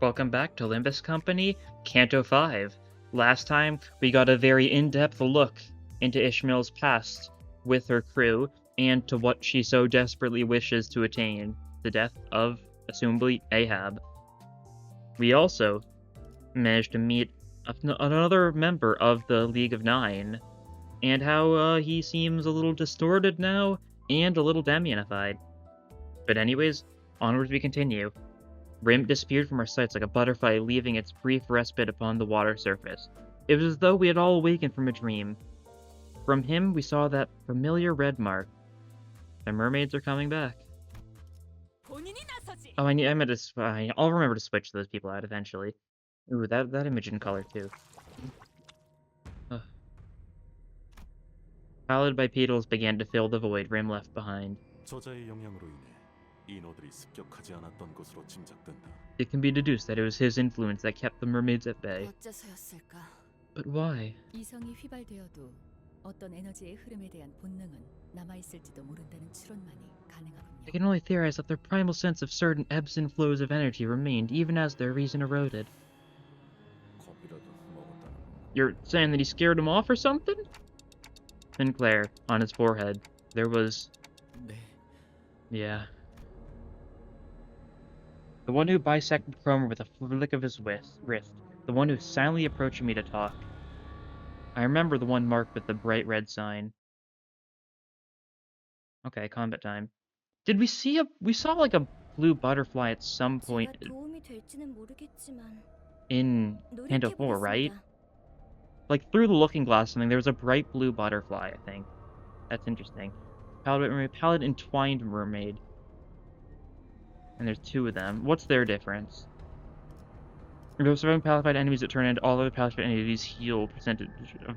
Welcome back to Limbus Company, Canto 5. Last time, we got a very in-depth look into Ishmael's past with her crew, and to what she so desperately wishes to attain, the death of, assumably, Ahab. We also managed to meet another member of the League of Nine, and how he seems a little distorted now, and a little demonified. But anyways, onwards we continue. Rim disappeared from our sights like a butterfly leaving its brief respite upon the water surface. It was as though we had all awakened from a dream. From him, we saw that familiar red mark. The mermaids are coming back. Oh, I'll remember to switch those people out eventually. Ooh, that image in color too. Ugh. Pallid bipedals began to fill the void Rim left behind. It can be deduced that it was his influence that kept the mermaids at bay. But why? I can only theorize that their primal sense of certain ebbs and flows of energy remained even as their reason eroded. You're saying that he scared him off or something? Sinclair, on his forehead, there was... Yeah. The one who bisected Cromer with a flick of his wrist. The one who silently approached me to talk. I remember the one marked with the bright red sign. Okay, combat time. Did we see we saw like a blue butterfly at some point in Canto 4, right? Like through the looking glass something, there was a bright blue butterfly, I think. That's interesting. Pallid entwined mermaid. And there's two of them. What's their difference? If surviving palified enemies that turn into all other palified enemies heal percentage of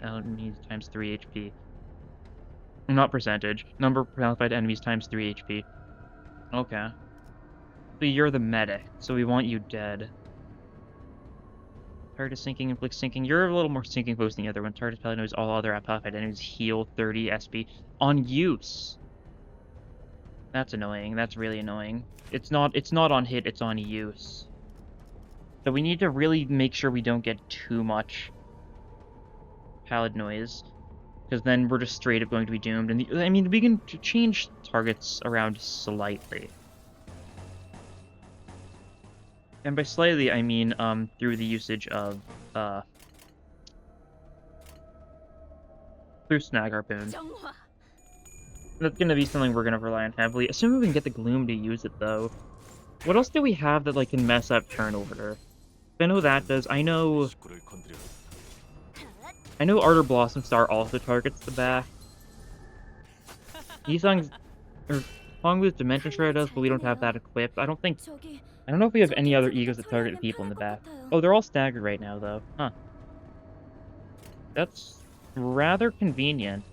enemies times 3 HP. Not percentage. Number of palified enemies times 3 HP. Okay. So you're the medic, so we want you dead. Target sinking, inflict sinking. You're a little more sinking focused than the other one. Target palified enemies, all other palified enemies heal 30 SP on use. That's annoying. That's really annoying. It's not on hit, it's on use. So we need to really make sure we don't get too much pallid noise, because then we're just straight up going to be doomed. And I mean, we can change targets around slightly. And by slightly, I mean through the usage of through Snag Harpoon. That's gonna be something we're gonna rely on heavily. Assuming we can get the Gloom to use it, though. What else do we have that like can mess up turn order? I know that does. I know Ardor Blossom Star also targets the back. Yisung's or Hongwu's Dimension Shredder does, but we don't have that equipped. I don't know if we have any other egos that target the people in the back. Oh, they're all staggered right now, though. Huh. That's rather convenient.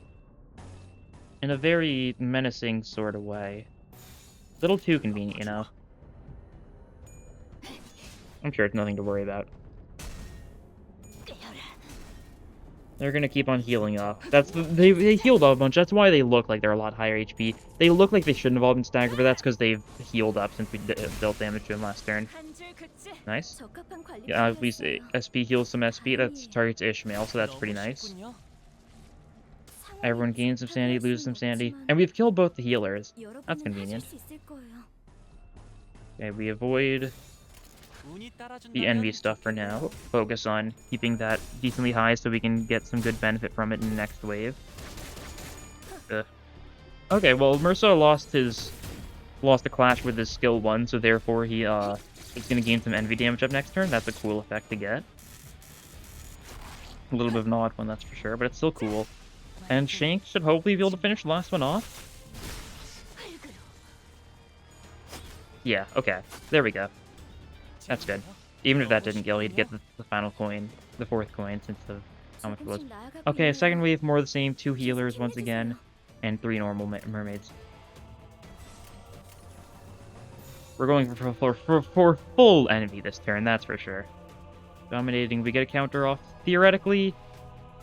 In a very menacing sort of way. A little too convenient, you know. I'm sure it's nothing to worry about. They're gonna keep on healing up. They healed up a bunch. That's why they look like they're a lot higher HP. They look like they shouldn't have all been staggered, but that's because they've healed up since we dealt damage to them last turn. Nice. Yeah, at least SP heals some SP. That targets Ishmael, so that's pretty nice. Everyone gains some sanity, loses some sanity. And we've killed both the healers. That's convenient. Okay, we avoid the envy stuff for now. Focus on keeping that decently high so we can get some good benefit from it in the next wave. Okay, well, Merceau lost a clash with his skill 1, so therefore he is gonna gain some envy damage up next turn. That's a cool effect to get. A little bit of an odd one, that's for sure, but it's still cool. And Shank should hopefully be able to finish the last one off. Yeah, okay. There we go. That's good. Even if that didn't kill, he'd get the final coin, the 4th coin, since of how much it was. Okay, second wave, more of the same. 2 healers once again, and 3 normal mermaids. We're going for full envy this turn, that's for sure. Dominating, we get a counter off. Theoretically,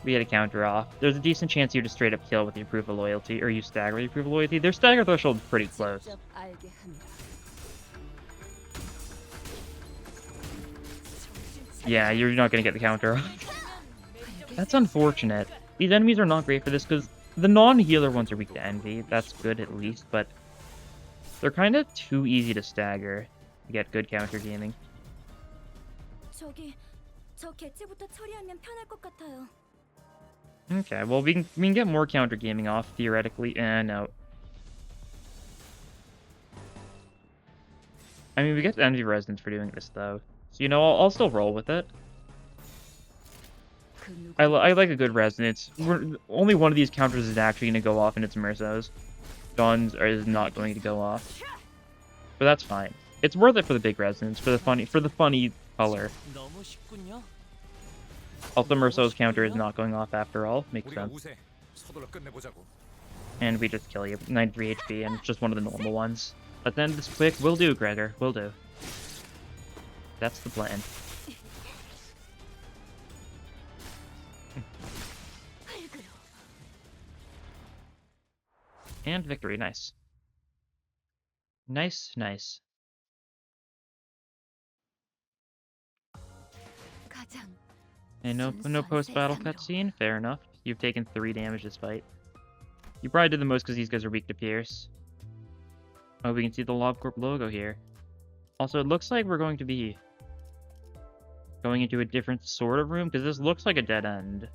we get a counter off. There's a decent chance you just straight up kill with the Approval Loyalty, or you stagger with the Approval Loyalty. Their stagger threshold is pretty close. Yeah, you're not gonna get the counter. That's unfortunate. These enemies are not great for this because the non-healer ones are weak to envy. That's good at least, but they're kind of too easy to stagger to get good counter gaming. 저기 저 개체부터 처리하면 편할 것 같아요. Okay, well we can get more counter gaming off theoretically. No. I mean, we get envy resonance for doing this though, so you know I'll still roll with it. I like a good resonance. Only one of these counters is actually going to go off, and it's Mersos. Dawn's is not going to go off, but that's fine. It's worth it for the big resonance, for the funny color. Also, Merso's counter is not going off after all. Makes sense. And we just kill you. 93 HP, and it's just one of the normal ones. But then this quick, will do, Gregor. Will do. That's the plan. And victory, nice. Nice. And no post-battle cutscene? Fair enough. You've taken 3 damage this fight. You probably did the most because these guys are weak to Pierce. Oh, we can see the L-Corp logo here. Also, it looks like we're going to be going into a different sort of room, because this looks like a dead end.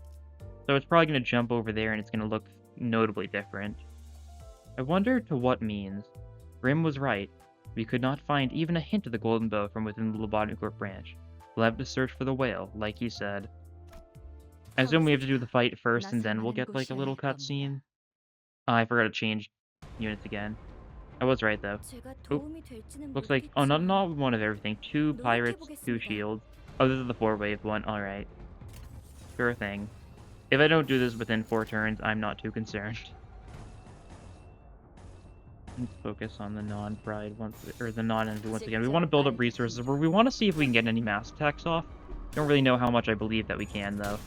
So it's probably going to jump over there, and it's going to look notably different. I wonder to what means. Grim was right. We could not find even a hint of the golden bow from within the L-Corp branch. We'll have to search for the whale, like he said. I assume we have to do the fight first, and then we'll get, like, a little cutscene. Oh, I forgot to change units again. I was right, though. Oop. Looks like... Oh, not one of everything. 2 pirates, 2 shields. Oh, this is the 4-wave one. Alright. Sure thing. If I don't do this within 4 turns, I'm not too concerned. Let's focus on the non-pride or the non-envy once again. We want to build up resources where we want to see if we can get any mass attacks off. Don't really know how much I believe that we can, though.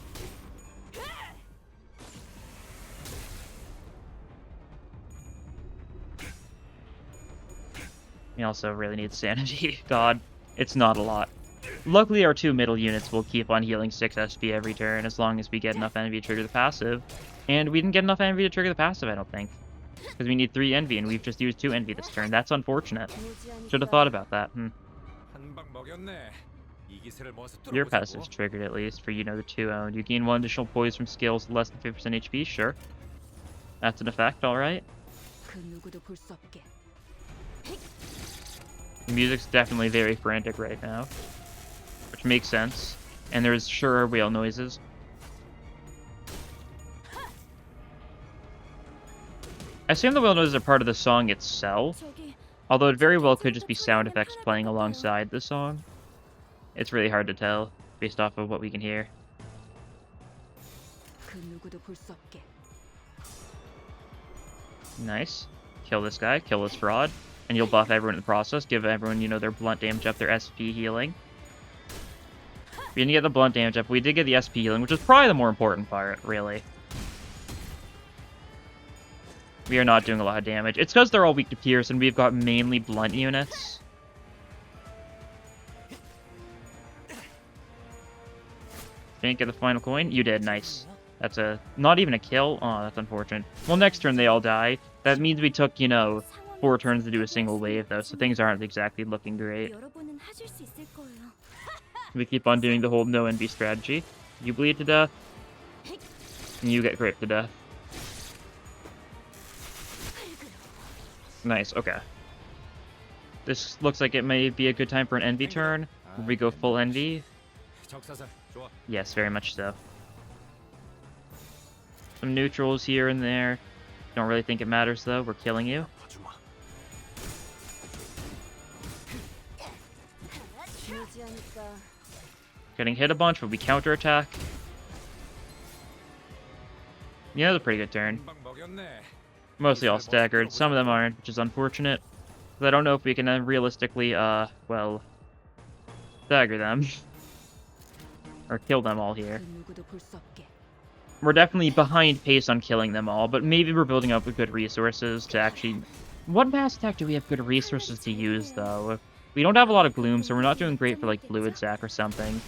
We also really need sanity. God, it's not a lot. Luckily, our 2 middle units will keep on healing 6 SP every turn as long as we get enough envy to trigger the passive. And we didn't get enough envy to trigger the passive, I don't think. Because we need 3 envy, and we've just used 2 envy this turn. That's unfortunate. Should have thought about that. Your passive's triggered, at least, for, you know, the 2 owned. You gain 1 additional poise from skills less than 50% HP, sure. That's an effect, alright. The music's definitely very frantic right now, which makes sense. And there's sure whale noises. I assume the whale noises are part of the song itself, although it very well could just be sound effects playing alongside the song. It's really hard to tell based off of what we can hear. Nice. Kill this guy, kill this fraud. And you'll buff everyone in the process, give everyone, you know, their blunt damage up, their SP healing. We didn't get the blunt damage up, we did get the SP healing, which is probably the more important part, really. We are not doing a lot of damage. It's because they're all weak to Pierce, and we've got mainly blunt units. Didn't get the final coin? You did, nice. That's a... not even a kill? Oh, that's unfortunate. Well, next turn they all die. That means we took, you know, 4 turns to do a single wave, though, so things aren't exactly looking great. We keep on doing the whole no envy strategy. You bleed to death, and you get raped to death. Nice, okay. This looks like it may be a good time for an envy turn. Will we go full envy? Yes, very much so. Some neutrals here and there. Don't really think it matters, though. We're killing you. Getting hit a bunch, but we counterattack. Yeah, that's a pretty good turn. Mostly all staggered. Some of them aren't, which is unfortunate. But I don't know if we can realistically, well, stagger them. Or kill them all here. We're definitely behind pace on killing them all, but maybe we're building up with good resources to actually... What mass attack do we have good resources to use, though? We don't have a lot of gloom, so we're not doing great for, like, fluid sack or something.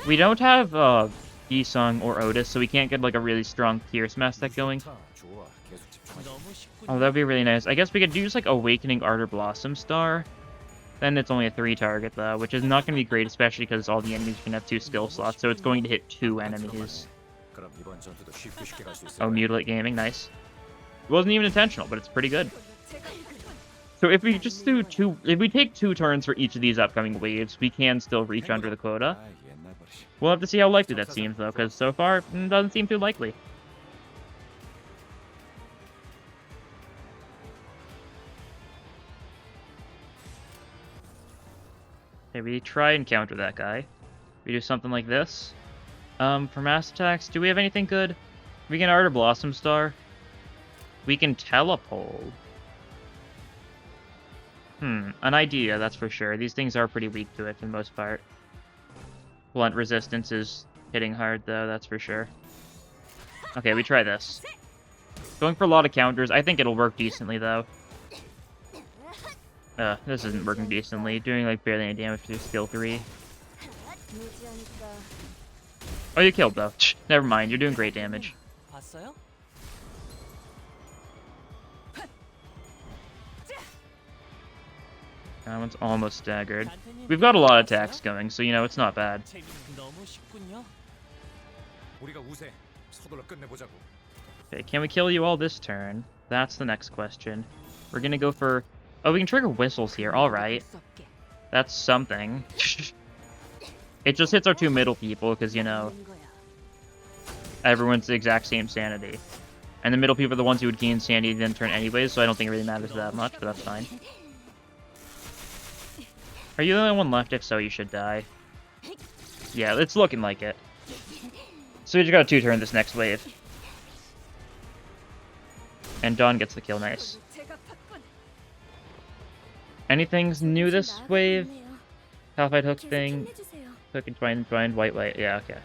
We don't have Yi-Sung or Otis, so we can't get like a really strong Pierce Mass deck going. Oh, that'd be really nice. I guess we could use like Awakening Ardor Blossom Star. Then it's only a 3 target though, which is not going to be great, especially because all the enemies can have 2 skill slots, so it's going to hit 2 enemies. Oh, Mutilate Gaming, nice. It wasn't even intentional, but it's pretty good. So if we just do if we take 2 turns for each of these upcoming waves, we can still reach under the quota. We'll have to see how likely that seems though, because so far, it doesn't seem too likely. Okay, we try and counter that guy. We do something like this. For mass attacks, do we have anything good? We can Ardor Blossom Star. We can Telepole. An idea, that's for sure. These things are pretty weak to it for the most part. Blunt resistance is hitting hard though, that's for sure. Okay, we try this. Going for a lot of counters. I think it'll work decently though. This isn't working decently. Doing like barely any damage to skill 3. Oh, you killed though. Never mind, you're doing great damage. That one's almost staggered. We've got a lot of attacks going, so you know, it's not bad. Okay, can we kill you all this turn? That's the next question. We're gonna go for... Oh, we can trigger whistles here, alright. That's something. It just hits our 2 middle people, because, you know, everyone's the exact same sanity. And the middle people are the ones who would gain sanity then turn anyways, so I don't think it really matters that much, but that's fine. Are you the only one left? If so, you should die. Yeah, it's looking like it. So we just gotta 2-turn this next wave. And Dawn gets the kill, nice. Anything new this wave? Half-Fight Hook thing. Hook and twine, white, yeah, okay.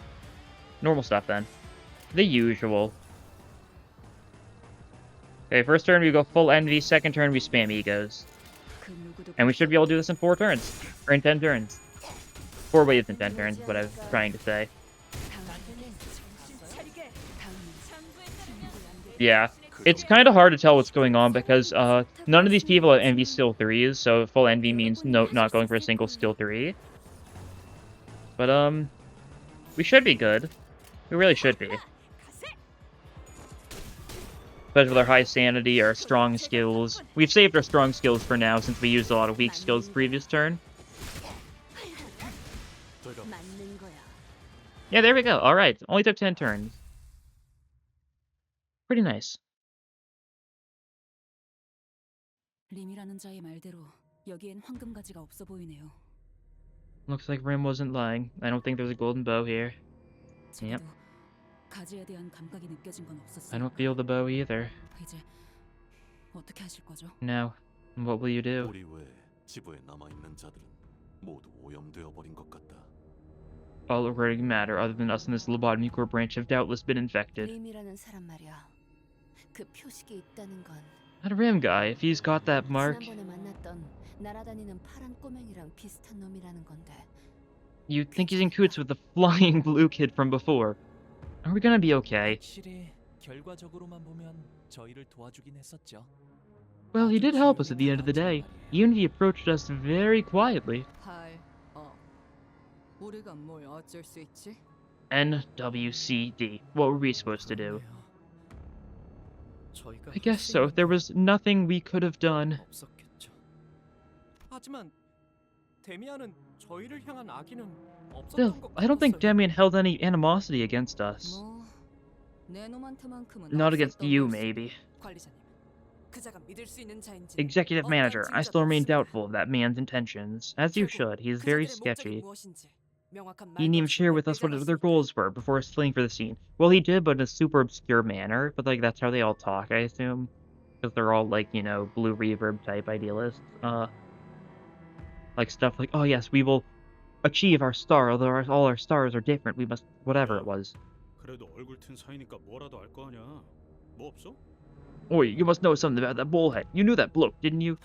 Normal stuff then. The usual. Okay, first turn we go full envy, second turn we spam egos. And we should be able to do this in 4 turns. Or in 10 turns. 4 waves in 10 turns is what I was trying to say. Yeah. It's kind of hard to tell what's going on because none of these people have envy skill 3s, so full envy means not going for a single skill 3. But we should be good. We really should be. Especially with our high sanity, our strong skills. We've saved our strong skills for now since we used a lot of weak skills the previous turn. Yeah, there we go. Alright, only took 10 turns. Pretty nice. Looks like Rim wasn't lying. I don't think there's a golden bow here. Yep. I don't feel the bow either. No. What will you do? All recording matter other than us and this lobotomy core branch have doubtless been infected. That Rim guy, if he's got that mark... You think he's in coots with the flying blue kid from before. Are we gonna be okay? Well, he did help us at the end of the day. Even if he approached us very quietly. NWCD. What were we supposed to do? I guess so. There was nothing we could have done. Still, I don't think Demian held any animosity against us. Not against you, maybe. Executive Manager, I still remain doubtful of that man's intentions. As you should, he is very sketchy. He didn't even share with us what their goals were before fleeing for the scene. Well, he did, but in a super obscure manner. But, like, that's how they all talk, I assume. Because they're all, like, you know, blue reverb type idealists. Like, stuff like, oh yes, we will achieve our star, although all our stars are different, we must... whatever it was. Oi, you must know something about that bullhead. You knew that bloke, didn't you?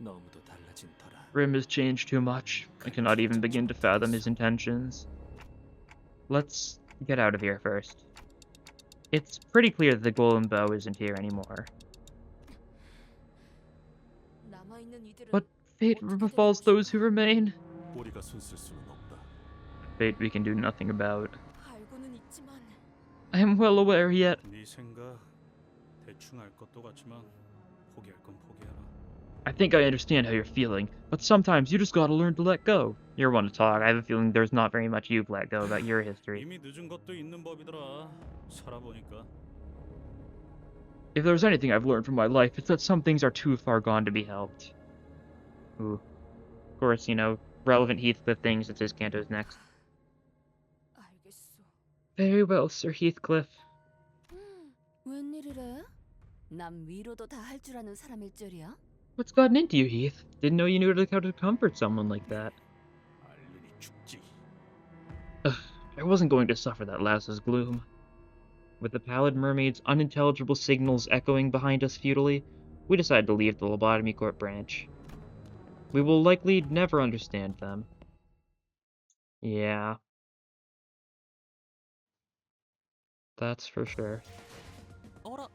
너무도 달라진 터라. Rim has changed too much. I cannot even begin to fathom his intentions. Let's get out of here first. It's pretty clear that the golden bow isn't here anymore. But fate befalls those who remain. 우리가 손쓸 수는 없다. Fate we can do nothing about. 알고는 있지만 I am well aware yet. 네 생각 대충 알 것도 같지만 포기할 건 포기해라. I think I understand how you're feeling, but sometimes you just gotta learn to let go. You're one to talk. I have a feeling there's not very much you've let go about your history. 이미 늦은 것도 있는 법이더라. 살아보니까. If there's anything I've learned from my life, it's that some things are too far gone to be helped. Ooh. Of course, you know, relevant Heathcliff things since his Canto's next. 알겠어. Very well, Sir Heathcliff. 웬일이래? 남 위로도 다 할 줄 아는 사람일 줄이야? What's gotten into you, Heath? Didn't know you knew how to comfort someone like that. 알림이 죽지. Ugh, I wasn't going to suffer that lass's gloom. With the pallid mermaid's unintelligible signals echoing behind us futilely, we decided to leave the Lobotomy Corp branch. We will likely never understand them. Yeah. That's for sure. 어라,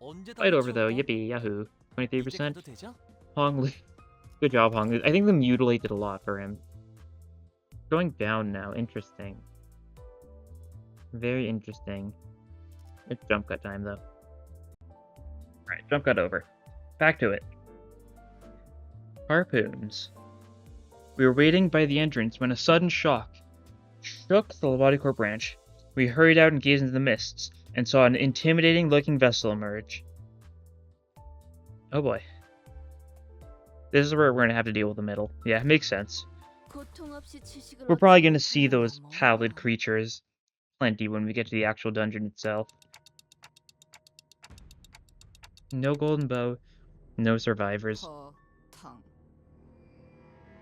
언제 다 Fight over though, 해치웠다? yippee, yahoo. 23%. 이제 가도 되죠? Hong Li. Good job, Hong Li. I think the Mutilate did a lot for him. Going down now, interesting. Very interesting. It's jump cut time though. Alright, jump cut over. Back to it. Harpoons. We were waiting by the entrance when a sudden shock shook the Lobotomy branch. We hurried out and gazed into the mists, and saw an intimidating-looking vessel emerge. Oh boy. This is where we're gonna have to deal with the middle. Yeah, makes sense. We're probably gonna see those pallid creatures plenty when we get to the actual dungeon itself. No golden bow, no survivors.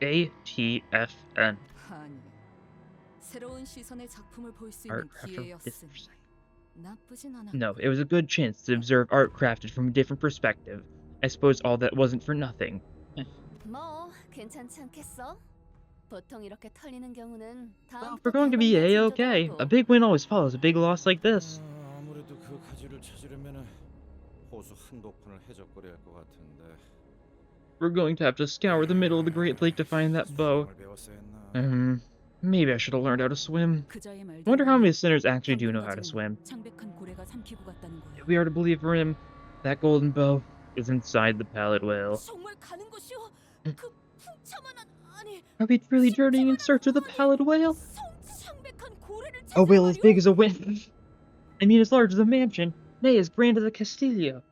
ATFN. 아니, 새로운 시선의 작품을 볼 수 있는 Art crafted from 기회였으니 different perspective. 나쁘진 않아. No, it was a good chance to observe art crafted from a different perspective. I suppose all that wasn't for nothing. 뭐 괜찮지 않겠어? 보통 이렇게 털리는 경우는 Well, we're going to be A-okay. A big win always follows a big loss like this. 아무래도 그 가지를 찾으려면 호수 한복판을 해적거려야 할 것 같은데. We're going to have to scour the middle of the Great Lake to find that bow. 수영을 배웠어야 했나? Maybe I should have learned how to swim. 그자의 말대로 I wonder how many sinners actually do know how to swim. 창백한 고래가 삼키고 갔다는 거야. If we are to believe Rim, that golden bow is inside the pallid whale. 정말 가는 것이오? 그 풍차만한 아니. Are we truly journeying in search of the pallid whale? 창백한 고래를 A whale as 찾는 big as a wind. I mean, as large as a mansion. Nay, as grand as a Castillo.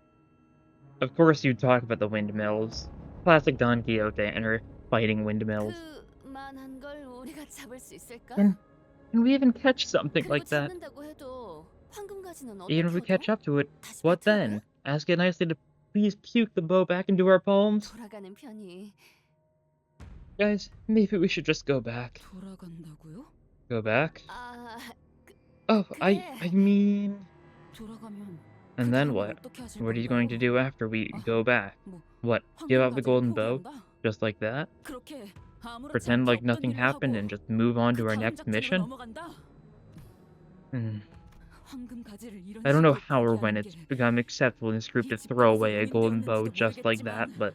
Of course, you'd talk about the windmills. Classic Don Quixote and her fighting windmills. 그만한 걸 우리가 잡을 수 있을까? Can we even catch something 그리고 like that? 잡는다고 해도 황금가지는 Even if we 어떻게 catch up to it, 다시 what 버텨야 then? Ask it nicely to please puke the bow back into our palms? 돌아가는 편이 Guys, maybe we should just go back. 돌아간다고요? Go back? 아, Oh, I mean... 돌아가면 And then what? What are you going to do after we go back? What, give up the golden bow? Just like that? Pretend like nothing happened and just move on to our next mission? I don't know how or when it's become acceptable in this group to throw away a golden bow just like that, but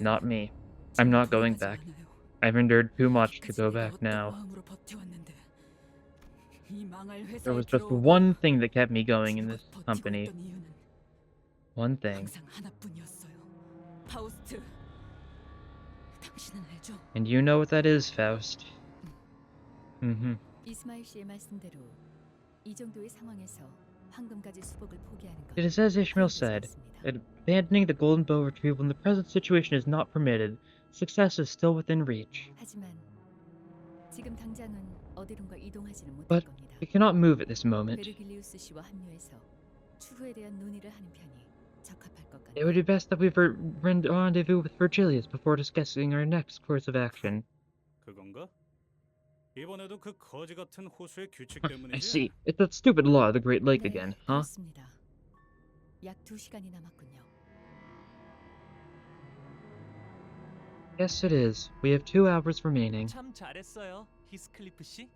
not me. I'm not going back. I've endured too much to go back now. There was just one thing that kept me going in this company. One thing. And you know what that is, Faust. 이스마일 씨의 말씀대로 이 정도의 상황에서 황금가지 수복을 포기하는 건 It is as Ishmael said, abandoning the golden bow retrieval in the present situation is not permitted. Success is still within reach. 하지만 지금 당장은 어디론가 이동하지는 못할 But 겁니다. we cannot move at this moment. 베르길리우스 씨와 합류해서 추후에 대한 논의를 하는 편이 적합할 것 It would 같아요. be best that we rendezvous with Virgilius before discussing our next course of action. 그건가? 이번에도 그 거지 같은 호수의 규칙 I 때문이지? see. It's that stupid law of the Great Lake 네, again, huh? 그렇습니다. 약 2시간이 남았군요. Yes, it is. We have 2 hours remaining. 참 잘했어요, 히스클리프 씨.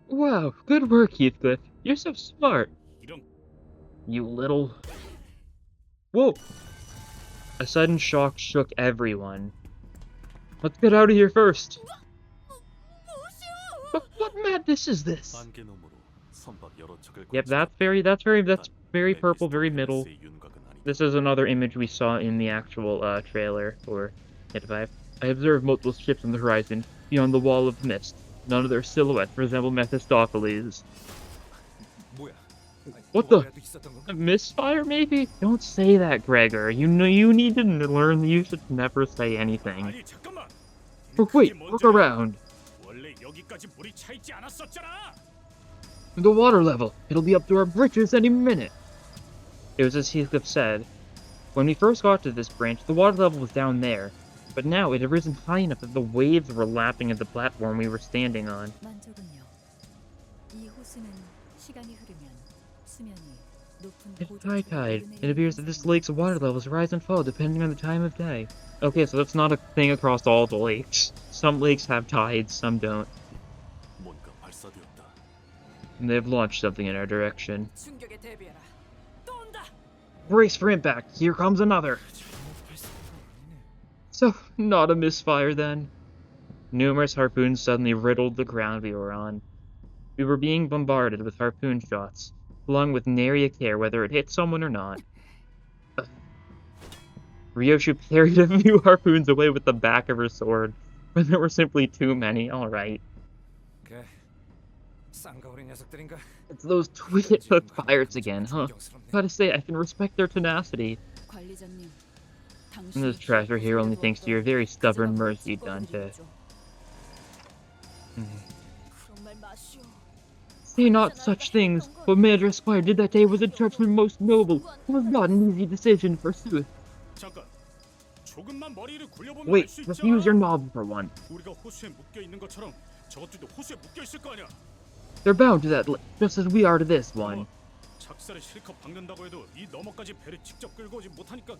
Wow, good work, Heathcliff. You're so smart. 이런 You little... Whoa! A sudden shock shook everyone. Let's get out of here first. What madness is this? Yep, that's very purple, very middle. This is another image we saw in the actual trailer for Hit 5. I observed multiple ships on the horizon, beyond the wall of mist. None of their silhouettes resemble Mephistopheles. What the? A misfire, maybe? Don't say that, Gregor. You know you need to learn you should never say anything. 아니 잠깐만. Oh, wait, look around. 원래 여기까지 물이 차 있지 않았었잖아. The water level. It'll be up to our britches any minute. It was as Heathcliff said. When we first got to this branch, the water level was down there. But now it had risen high enough that the waves were lapping at the platform we were standing on. 만족은요. 이 호수는 시간이 흐르면 수면이 높은 It's high tide. It appears that this lake's water levels rise and fall depending on the time of day. Okay, so that's not a thing across all the lakes. Some lakes have tides, some don't. And they've launched something in our direction. 충격에 대비해라. 또 온다. Brace for impact! Here comes another! So, not a misfire then. Numerous harpoons suddenly riddled the ground we were on. We were being bombarded with harpoon shots, flung with nary a care whether it hit someone or not. Ryoshu parried a few harpoons away with the back of her sword, but there were simply too many. Alright. 그 쌍가오리 녀석들인가? It's those twin-hooked pirates again, huh? Gotta say, I can respect their tenacity. 관리자님. And this treasure here only thanks to your very stubborn mercy, Dante. Say not such things. What Major Esquire did that day was a judgment most noble. It was not an easy decision, forsooth. 잠깐. 조금만 머리를 굴려보면 Wait, 알수 refuse your 있잖아. novel for one. 우리가 호수에 묶여 있는 것처럼 저것들도 호수에 묶여 있을 거 아니야. They're bound to that lake, just as we are to this one. 작살을 실컷 박는다고 해도 이 너머까지 배를 직접 끌고 오지 못하니까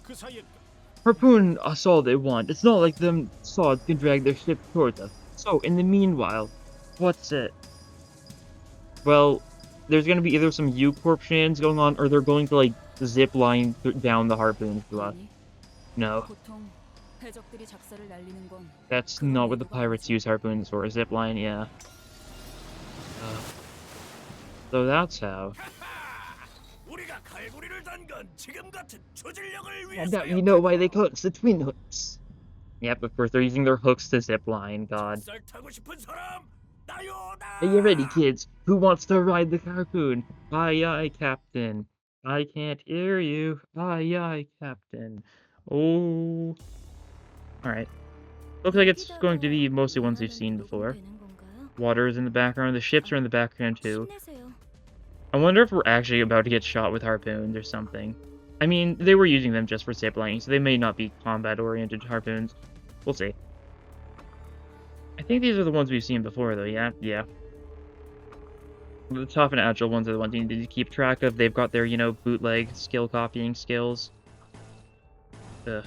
그 사이에 Harpoon us all they want. It's not like them swords can drag their ship towards us. So, in the meanwhile, what's it? Well, there's gonna be either some U-Corp shenanigans going on, or they're going to, like, zip line down the harpoons to us. No. 보통 해적들이 작살을 날리는 건 That's not what the pirates use harpoons for. A zip line, yeah. So that's how. 우리가 갈고리를 단 건 지금 같은 조질력을 And now you know why they call it the twin hooks. Yep, of course, they're using their hooks to zip line, god. 쌀 타고 싶은 사람 나요다. Are you ready, kids? Who wants to ride the harpoon? Aye, aye, Captain. I can't hear you. Aye, aye, Captain. Oh. Alright. Looks like it's going to be mostly ones we've seen before. Water is in the background, the ships are in the background too. I wonder if we're actually about to get shot with harpoons or something. I mean, they were using them just for zip lining, so they may not be combat-oriented harpoons. We'll see. I think these are the ones we've seen before, though, yeah? Yeah. The tough and agile ones are the ones you need to keep track of. They've got their, you know, bootleg skill copying skills. Ugh.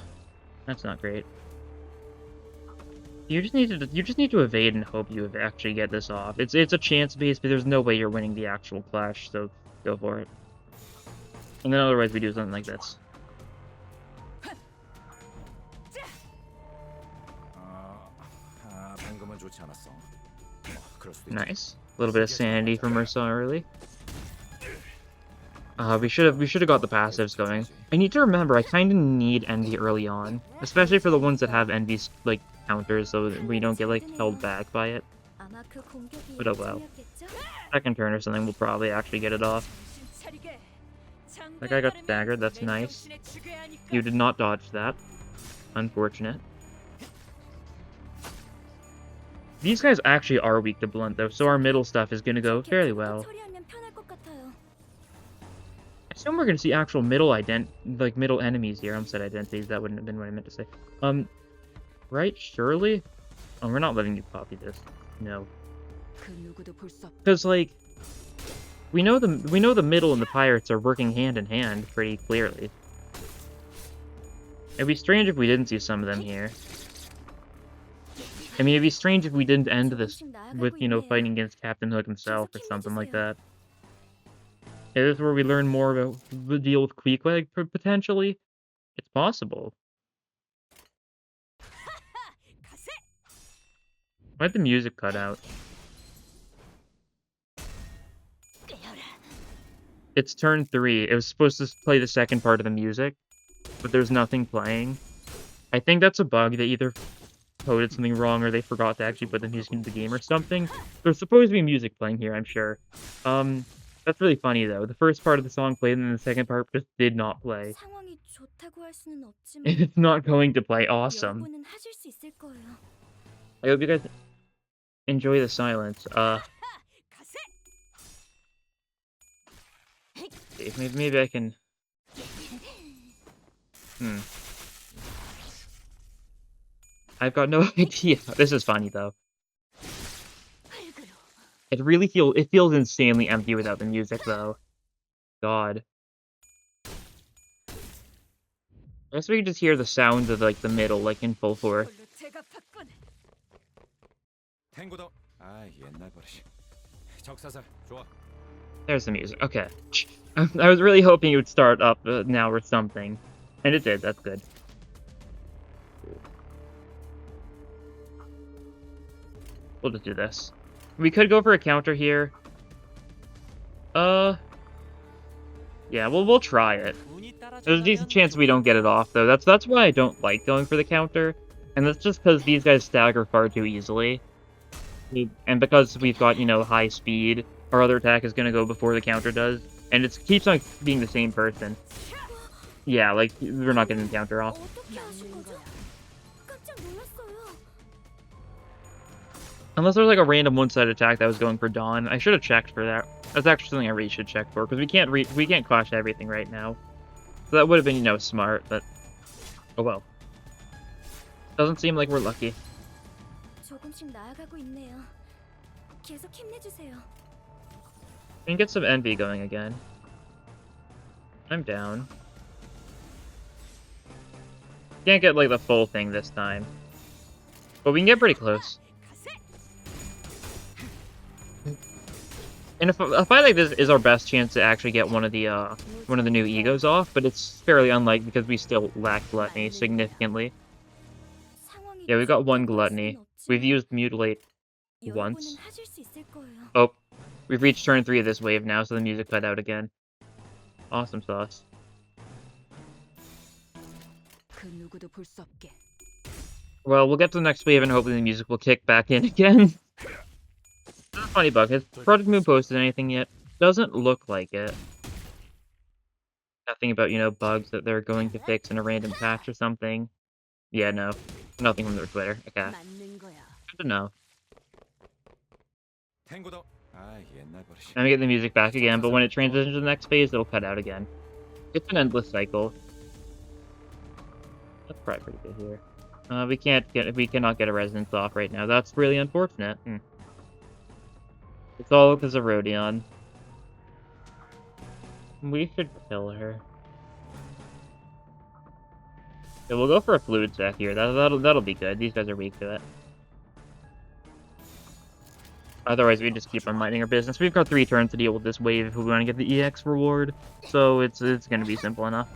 That's not great. You just need to evade and hope you actually get this off. It's a chance base, but there's no way you're winning the actual clash, so go for it. And then otherwise we do something like this. 방금은 좋지 않았어. 그럴 수도 있지. Nice. A little bit of sanity from Ursa early. We should have got the passives going. I need to remember I kind of need Envy early on, especially for the ones that have Envy's like counters, so that we don't get like held back by it. But oh well. Second turn or something, we'll probably actually get it off. That guy got staggered. That's nice. You did not dodge that. Unfortunate. These guys actually are weak to blunt though, so our middle stuff is gonna go fairly well. I assume we're gonna see actual middle middle enemies here. I almost said identities, that wouldn't have been what I meant to say. Right? Surely? Oh, we're not letting you copy this. No. Because, like, we know the middle and the pirates are working hand in hand pretty clearly. It'd be strange if we didn't see some of them here. I mean, it'd be strange if we didn't end this with, you know, fighting against Captain Hook himself or something like that. Is this where we learn more about the deal with Queequeg, potentially? It's possible. Why'd the music cut out? It's turn 3. It was supposed to play the second part of the music, but there's nothing playing. I think that's a bug. They either coded something wrong or they forgot to actually put the music into the game or something. There's supposed to be music playing here, I'm sure. That's really funny though. The first part of the song played and then the second part just did not play. It's not going to play. Awesome. I hope you guys enjoy the silence. Maybe I can... I've got no idea. This is funny though. It feels insanely empty without the music though. God. I guess we can just hear the sounds of like the middle, like in full force. There's the music. Okay. I was really hoping it would start up now or something. And it did. That's good. We'll just do this. We could go for a counter here. Yeah, we'll try it. There's a decent chance we don't get it off, though. That's why I don't like going for the counter. And that's just because these guys stagger far too easily. And because we've got, you know, high speed, our other attack is going to go before the counter does. And it keeps on being the same person. Yeah, like, we're not getting the counter off. Unless there's like a random one-sided attack that was going for Dawn. I should have checked for that. That's actually something I really should check for, because we can't clash everything right now. So that would have been, you know, smart, but oh well. Doesn't seem like we're lucky. We can get some envy going again. I'm down. Can't get like the full thing this time, but we can get pretty close. And a fight like this is our best chance to actually get one of the new egos off, but it's fairly unlikely because we still lack gluttony significantly. Yeah, we've got one gluttony. We've used mutilate once. Oh, we've reached turn 3 of this wave now, so the music cut out again. Awesome sauce. Well, we'll get to the next wave and hopefully the music will kick back in again. Funny bug. Has Project Moon posted anything yet? Doesn't look like it. Nothing about, you know, bugs that they're going to fix in a random patch or something. Yeah, no. Nothing from their Twitter. Okay. Good to know. I'm gonna get the music back again, but when it transitions to the next phase, it'll cut out again. It's an endless cycle. That's probably pretty good here. We cannot get a resonance off right now. That's really unfortunate. It's all because of Rodion. We should kill her. Yeah, we'll go for a fluid sack here. That'll be good. These guys are weak to it. Otherwise, we just keep on minding our business. We've got 3 turns to deal with this wave if we want to get the EX reward, so it's gonna be simple enough.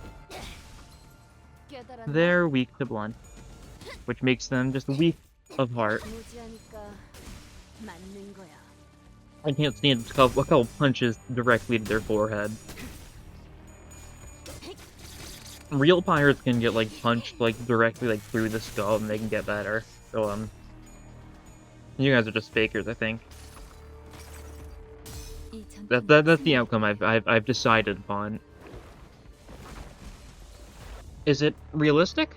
They're weak to blunt, which makes them just weak of heart. I can't stand a couple punches directly to their forehead. Real pirates can get like punched like directly like through the skull and they can get better. So you guys are just fakers, I think. That's the outcome I've decided upon. Is it realistic?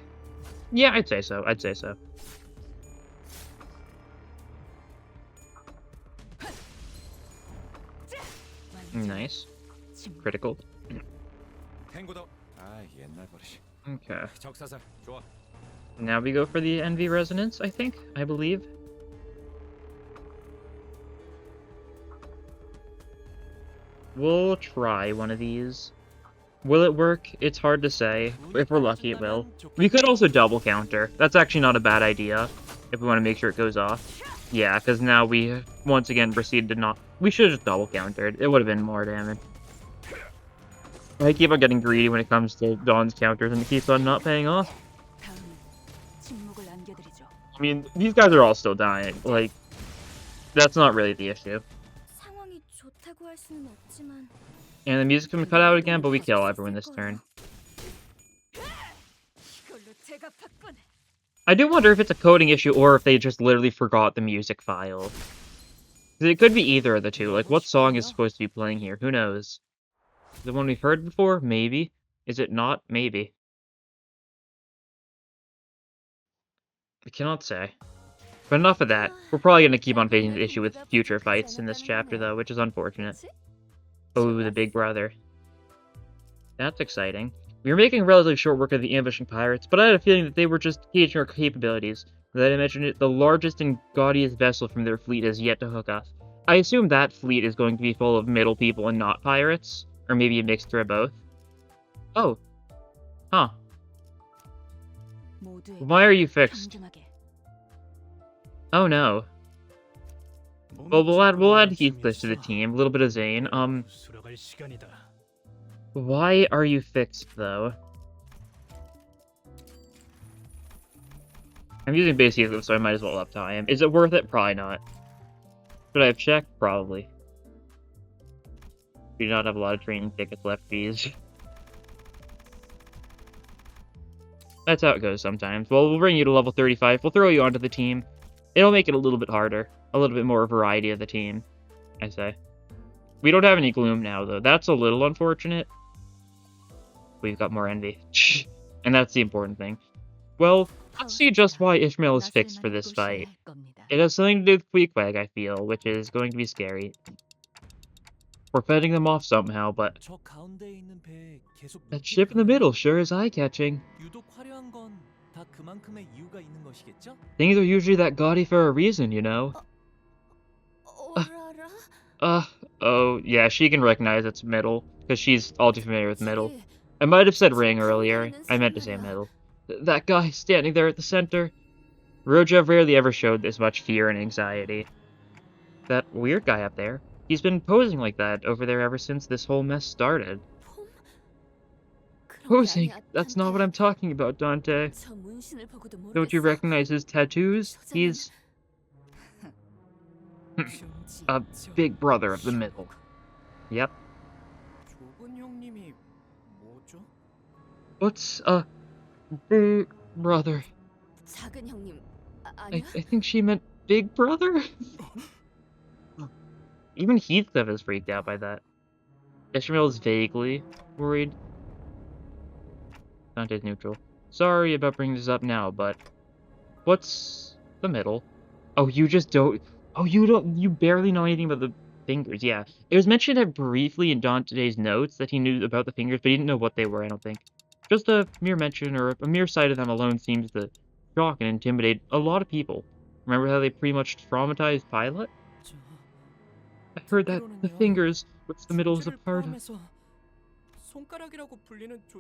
Yeah, I'd say so. I'd say so. Nice. Critical. Okay. Now we go for the Envy Resonance, I believe. We'll try one of these. Will it work? It's hard to say. If we're lucky, it will. We could also double counter. That's actually not a bad idea, if we want to make sure it goes off. Yeah, because now we, once again, proceed to not... We should have just double countered. It would have been more damage. I keep on getting greedy when it comes to Dawn's counters, and it keeps on not paying off. I mean, these guys are all still dying. Like, that's not really the issue. And the music's been cut out again, but we kill everyone this turn. I do wonder if it's a coding issue or if they just literally forgot the music file. 'Cause it could be either of the two. Like, what song is supposed to be playing here? Who knows? The one we've heard before? Maybe. Is it not? Maybe. I cannot say. But enough of that. We're probably going to keep on facing the issue with future fights in this chapter, though, which is unfortunate. Oh, the big brother. That's exciting. We were making relatively short work of the ambushing pirates, but I had a feeling that they were just gauging our capabilities. That I mentioned it, the largest and gaudiest vessel from their fleet has yet to hook us. I assume that fleet is going to be full of middle people and not pirates, or maybe a mixture of both. Oh. Huh. Why are you fixed? Oh no. Well, we'll add Heathcliff to the team. A little bit of Zane. Why are you fixed, though? I'm using base Heathcliff, so I might as well uptie him. Is it worth it? Probably not. Should I have checked? Probably. We do not have a lot of training tickets left, these. That's how it goes sometimes. Well, we'll bring you to level 35. We'll throw you onto the team. It'll make it a little bit harder. A little bit more variety of the team, I say. We don't have any gloom now, though. That's a little unfortunate. We've got more envy. And that's the important thing. Well, let's see just why Ishmael is fixed for this fight. It has something to do with Queequeg, I feel, which is going to be scary. We're fending them off somehow, but that ship in the middle sure is eye-catching. Things are usually that gaudy for a reason, you know. Oh, yeah, she can recognize it's middle, because she's all too familiar with middle. I might have said ring earlier. I meant to say middle. That guy standing there at the center. Rojev rarely ever showed this much fear and anxiety. That weird guy up there. He's been posing like that over there ever since this whole mess started. Posing? That's not what I'm talking about, Dante. Don't you recognize his tattoos? He's a big brother of the middle. Yep. What's a big brother? I think she meant big brother? Even Heathcliff is freaked out by that. Ishmael is vaguely worried. Dante's neutral. Sorry about bringing this up now, but what's the middle? Oh, you just don't... Oh, you barely know anything about the fingers, yeah. It was mentioned briefly in Dante's notes that he knew about the fingers, but he didn't know what they were, I don't think. Just a mere mention or a mere sight of them alone seems to shock and intimidate a lot of people. Remember how they pretty much traumatized Pilot? I heard that the fingers, which the middle is a part of,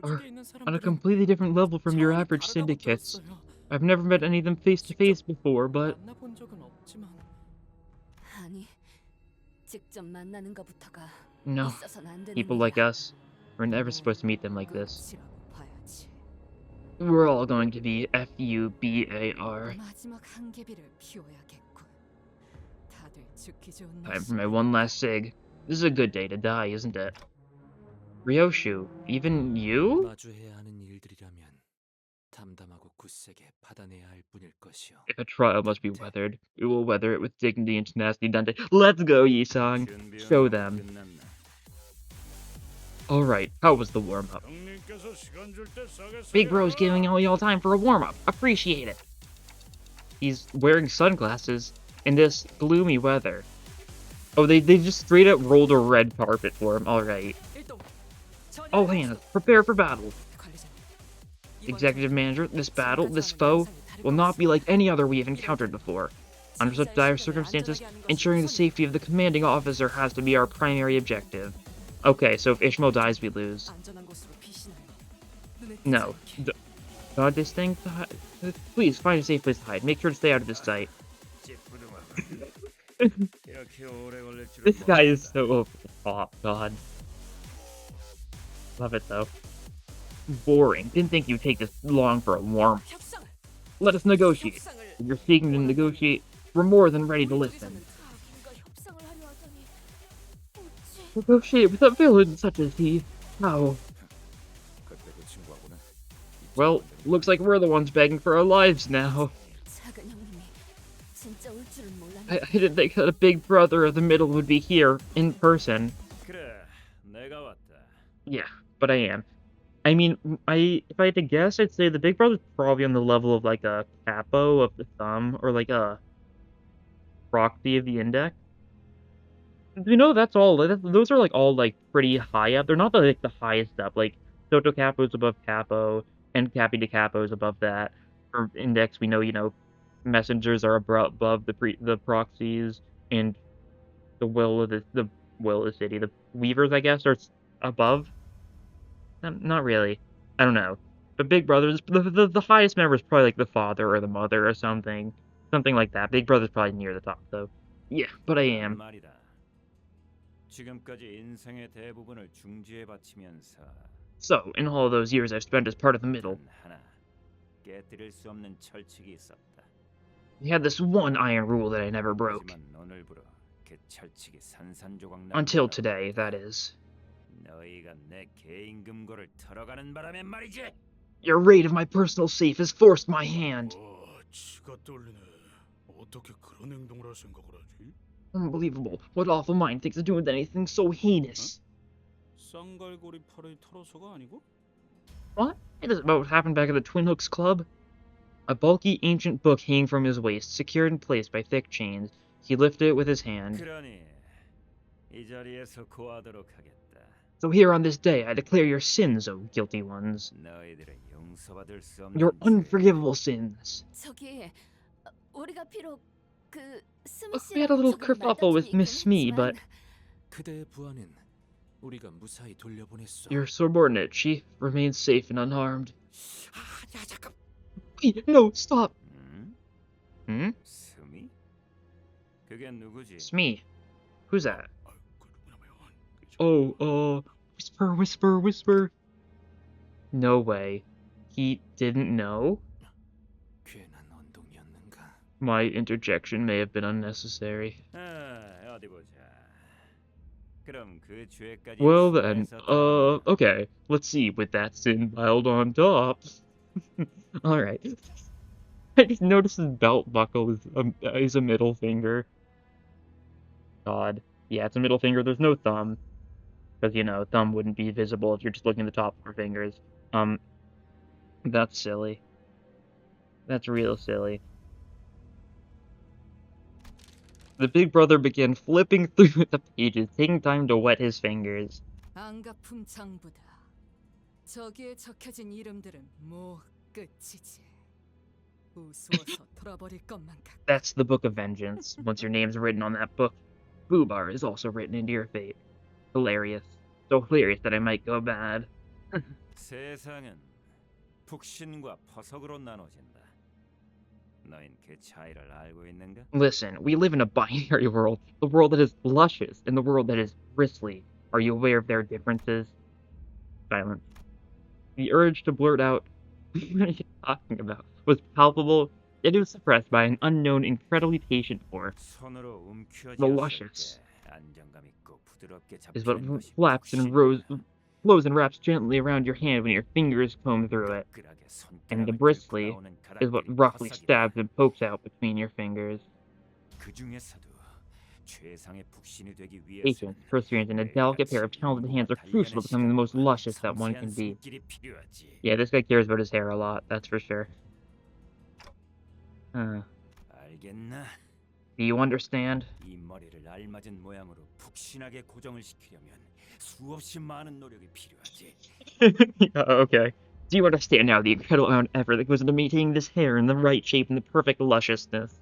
are on a completely different level from your average syndicates. I've never met any of them face to face before, but... No, people like us, we're never supposed to meet them like this. We're all going to be F-U-B-A-R. Time for my one last sig. This is a good day to die, isn't it? Ryoshu, even you? If a trial must be weathered, we will weather it with dignity and tenacity, Dante. Let's go, Yi-san! Show them. Alright, how was the warm-up? Big Bro's giving all y'all time for a warm-up. Appreciate it. He's wearing sunglasses in this gloomy weather. Oh, they just straight up rolled a red carpet for him. Alright. All hands, prepare for battle. Executive Manager, this battle, this foe, will not be like any other we have encountered before. Under such dire circumstances, ensuring the safety of the commanding officer has to be our primary objective. Okay, so if Ishmael dies, we lose. No. God, this thing. Please find a safe place to hide. Make sure to stay out of this sight. This guy is so over the top, God. Love it though. Boring. Didn't think you'd take this long for a warm. Let us negotiate. If you're seeking to negotiate, we're more than ready to listen. Negotiate with a villain such as he. How? Well, looks like we're the ones begging for our lives now. I didn't think that a big brother of the middle would be here, in person. Yeah, but I am. I mean, if I had to guess, I'd say the big brother's probably on the level of like a capo of the thumb, or like a proxy of the index. You know, that's all. Those are like all like pretty high up. They're not like the highest up. Like Toto Capo's above Capo, and Cappy de Capo's above that. For index, we know, messengers are above the proxies, and the will of the city. The weavers, I guess, are above. Not really. I don't know. But Big Brother's the highest member is probably like the father or the mother or something like that. Big Brother's probably near the top though. Yeah, but I am. So, in all those years I've spent as part of the middle, we had this one iron rule that I never broke. Until today, that is. Your raid of my personal safe has forced my hand. Unbelievable. What awful mind thinks of doing anything so heinous? What? It is about what happened back at the Twin Hooks Club. A bulky ancient book hanging from his waist, secured in place by thick chains. He lifted it with his hand. So here on this day, I declare your sins, O guilty ones. Your unforgivable sins. We had a little kerfuffle with Miss Smee, but your subordinate, she remains safe and unharmed. Wait, no, stop! Smee? Who's that? Oh, whisper, whisper, whisper. No way. He didn't know? My interjection may have been unnecessary. Well then, okay. Let's see, with that sin piled on top. Alright. I just noticed his belt buckle is a middle finger. God. Yeah, it's a middle finger, there's no thumb. Because, thumb wouldn't be visible if you're just looking at the top of your fingers. That's silly. That's real silly. The big brother began flipping through the pages, taking time to wet his fingers. That's the Book of Vengeance. Once your name's written on that book, Boobar is also written into your fate. Hilarious. So hilarious that I might go bad. Listen, we live in a binary world. The world that is luscious and the world that is bristly. Are you aware of their differences? Silence. The urge to blurt out, what are you talking about, was palpable, yet it was suppressed by an unknown, incredibly patient force. The luscious is what flaps and flows and wraps gently around your hand when your fingers comb through it. And the bristly is what roughly stabs and pokes out between your fingers. Patience, perseverance, and a delicate pair of talented hands are crucial to becoming the most luscious that one can be. Yeah, this guy cares about his hair a lot, that's for sure. Do you understand? Yeah, okay. Do you understand now the incredible amount of effort that goes into maintaining this hair in the right shape and the perfect lusciousness?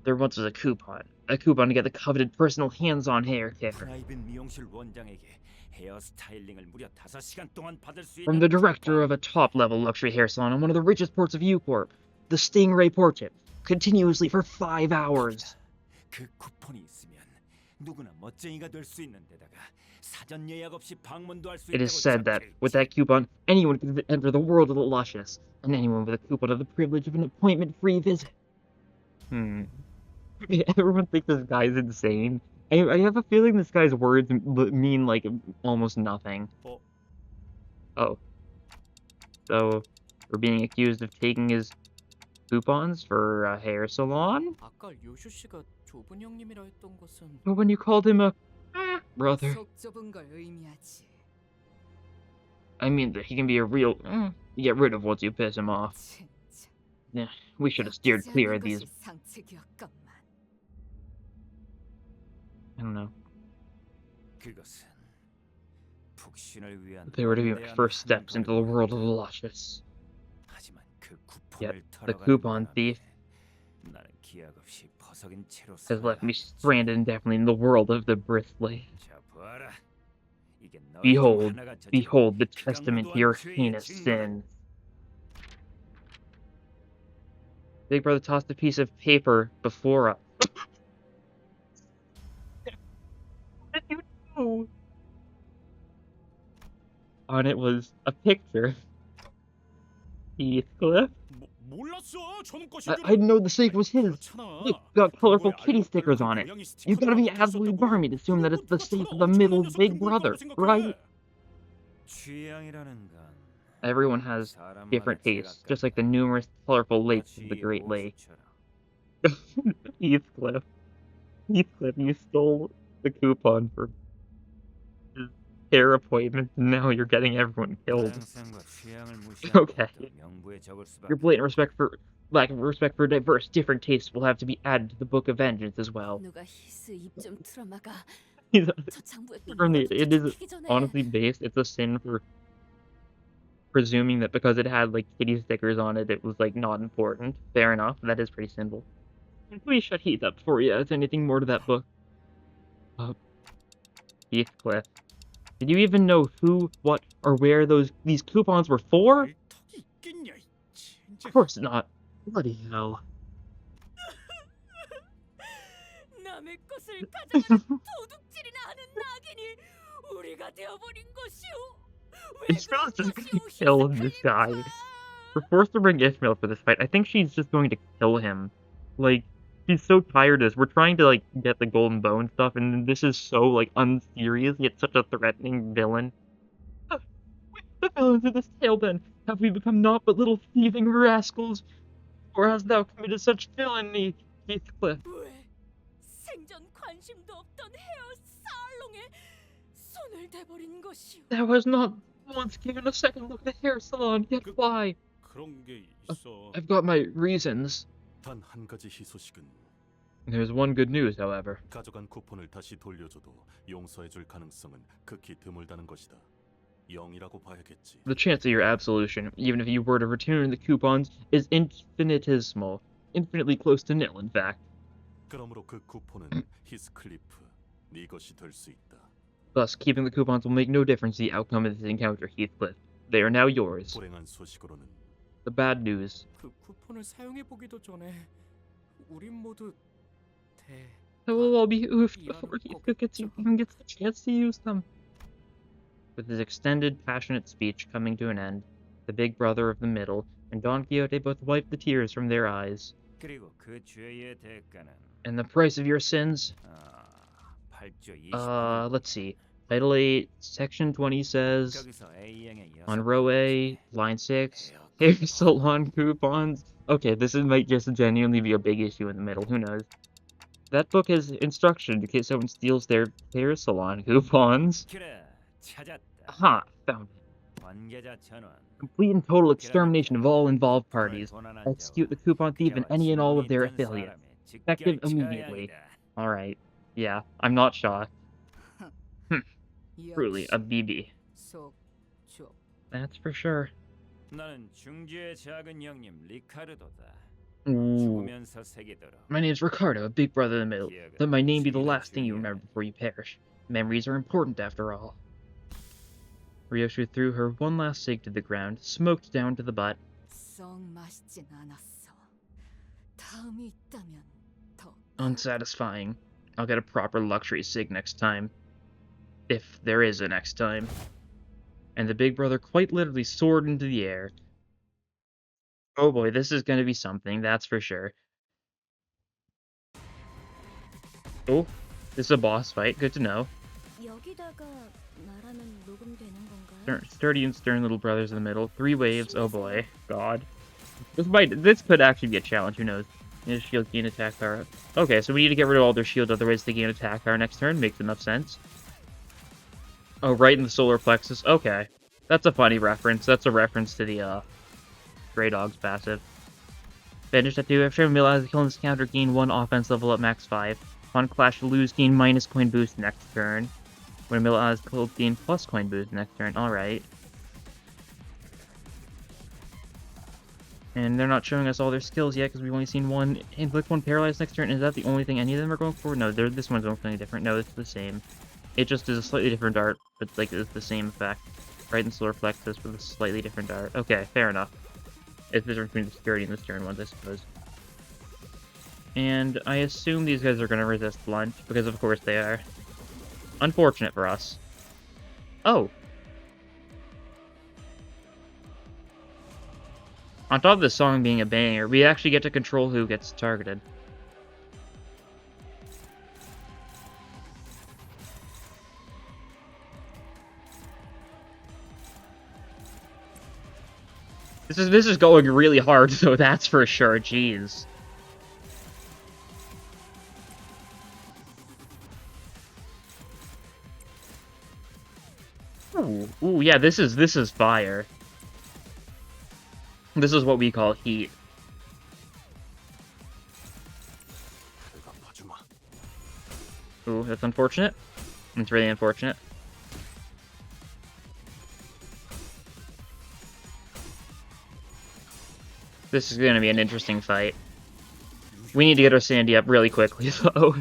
There once was a coupon to get the coveted personal hands-on hair care 프라이빗 미용실 원장에게 헤어스타일링을 무려 5시간 동안 받을 수 from 있는 the director 쿠폰. of a top-level luxury hair salon in one of the richest ports of L-Corp, the Stingray Portrait, continuously for 5 hours. 그 쿠폰이 있으면 누구나 멋쟁이가 될 수 있는 데다가 사전 예약 없이 방문도 할 수 It 있다고 is said that, 적혀 with 있지. that coupon, anyone can enter the world of the luscious, and anyone with a coupon of the privilege of an appointment-free visit. Everyone thinks this guy's insane. I have a feeling this guy's words mean, like, almost nothing. Oh. So, we're being accused of taking his coupons for a hair salon? 아까 요슈 씨가 좁은 형님이라 했던 것은 But when you called him a brother, 속 좁은 걸 의미하지. I mean that he can be a real you get rid of once you piss him off. 진짜. Yeah, we should have steered clear of these. 상책이었건만. I don't know. 그것은 푹신을 위한 They were to be my 원대한 first steps into the world of the luscious. 하지만 그 Yet, 쿠폰을 the 털어가는 coupon 바람에 thief 나는 기약 없이 퍼석인 채로 has left me 살아남았지. stranded indefinitely in the world of the bristly. 자, 봐라. 이게 너희 중 Behold, 하나가 저지른 behold the 피가 testament to 무도한 your 죄의 heinous 증거다. sins. Big Brother tossed a piece of paper before us. What did you do? On it was a picture. Heathcliff? 몰랐어. 저놈 것인 I didn't know the safe was his. 그렇잖아. Look, got colorful 그거에 kitty 알고 stickers 그 on it. 고양이 You've 스티커를 gotta be 갖고 absolutely 있었다고. barmy to assume that it's the safe of the 그것처럼 middle 어쩌면 big 녀석이 brother, 물건으로 right? 생각해. 취향이라는 건 Everyone has 사람마다 different tastes, 제각각 just like the numerous colorful lakes of 마치 the Great Lake. 호수처럼. Heathcliff. Heathcliff, you stole the coupon for his hair appointment, and now you're getting everyone killed. 다양성과 취향을 무시하는 Okay. 것도 명부에 적을 수밖에 Your blatant 없다. lack of respect for diverse, different tastes will have to be added to the Book of Vengeance as well. 누가 히스 입좀 틀어막아. He's 저 창부에 또 Firmly, 뭐라도 it is 찍히기 전에. honestly based. It's a sin for presuming that because it had like kitty stickers on it, it was like not important. Fair enough. That is pretty simple. And please shut Heath up before he adds anything more to that book. Heathcliff. Did you even know who, what, or where these coupons were for? 턱이 있겠냐, 이 진짜. Of course not. Bloody hell. 남의 것을 가져가는 도둑질이나 하는 낙인이 우리가 되어버린 것이오. Ishmael's just gonna kill this guy. We're forced to bring Ishmael for this fight. I think she's just going to kill him. Like, she's so tired of this. We're trying to, like, get the golden bone stuff, and this is so, like, unserious, yet such a threatening villain. The villains of this tale, then, have we become naught but little thieving rascals? Or hast thou committed such villainy, Heathcliff? 왜 생전 관심도 없던 헤어 살롱에 손을 대버린 것이오. Thou hast not once given a second look at the hair salon, yet why? 그런 게 있어. I've got my reasons. 단 한 가지 희소식은 There's one good news, however. 가져간 쿠폰을 다시 돌려줘도 용서해줄 가능성은 극히 드물다는 것이다. 0이라고 봐야겠지. The chance of your absolution, even if you were to return the coupons, is infinitesimal. Infinitely close to nil, in fact. 그러므로 그 쿠폰은 히스클리프, 네 것이 될 수 있다. Thus, keeping the coupons will make no difference to the outcome of this encounter, Heathcliff. They are now yours. 불행한 so식으로는 The bad news. 그 쿠폰을 사용해 보기도 전에 우린 모두 대 They will all be oofed before Heathcliff even gets the chance to use them. With his extended, passionate speech coming to an end, the big brother of the middle and Don Quixote both wiped the tears from their eyes. 그리고 그 죄의 대가는 And the price of your sins? 8조 20. Let's see. Title 8, Section 20 says, 여기서 A형의 on row A, line 6, hair salon coupons. Okay, might just genuinely be a big issue in the middle, who knows. That book has instruction in case someone steals their hair salon coupons. 그래, 찾았다. Aha, found it. 관계자 전원. Complete and total extermination of all involved parties. Execute the coupon thief and any and all of their affiliates. Effective immediately. Alright. Yeah, I'm not shocked. Truly, a BB. 속 좁. That's for sure. 나는 중주의 작은 형님 리카르도다. Ooh. 죽으면서 새기도록. My name's Ricardo, big brother in the middle. Let my name be the last thing you remember before you perish. Memories are important after all. Ryoshu threw her one last cig to the ground, smoked down to the butt. 썩 맛있진 않았어. 다음이 있다면 더. Unsatisfying. I'll get a proper luxury cig next time. If there is a next time. And the big brother quite literally soared into the air. Oh boy, this is gonna be something, that's for sure. Oh, this is a boss fight, good to know. 여기다가 말하면 녹음되는 건가요? Sturdy and stern little brothers in the middle. 3 waves, oh boy. God. This could actually be a challenge, who knows. Shield gain attack power. Okay, so we need to get rid of all their shields, otherwise they gain attack power next turn. Makes enough sense. Oh, right in the solar plexus. Okay. That's a funny reference. That's a reference to the, Grey Dog's passive. Finished at 2. After Mill killing this counter, gain 1 offense level at max 5. On Clash, lose, gain minus coin boost next turn. When Mill is killed, gain plus coin boost next turn. Alright. And they're not showing us all their skills yet, because we've only seen one inflict 1 paralyzed next turn. Is that the only thing any of them are going for? No, this one's going for something different. No, it's the same. It just is a slightly different dart, but like it's the same effect. Right in solar plexus with a slightly different dart. Okay, fair enough. It's the difference between the security and the stern ones, I suppose. And I assume these guys are going to resist blunt, because of course they are. Unfortunate for us. Oh! On top of the song being a banger, we actually get to control who gets targeted. This is going really hard, though, that's for sure. Jeez. Ooh, yeah, this is fire. This is what we call heat. Ooh, that's unfortunate. It's really unfortunate. This is going to be an interesting fight. We need to get our Sandy up really quickly, though.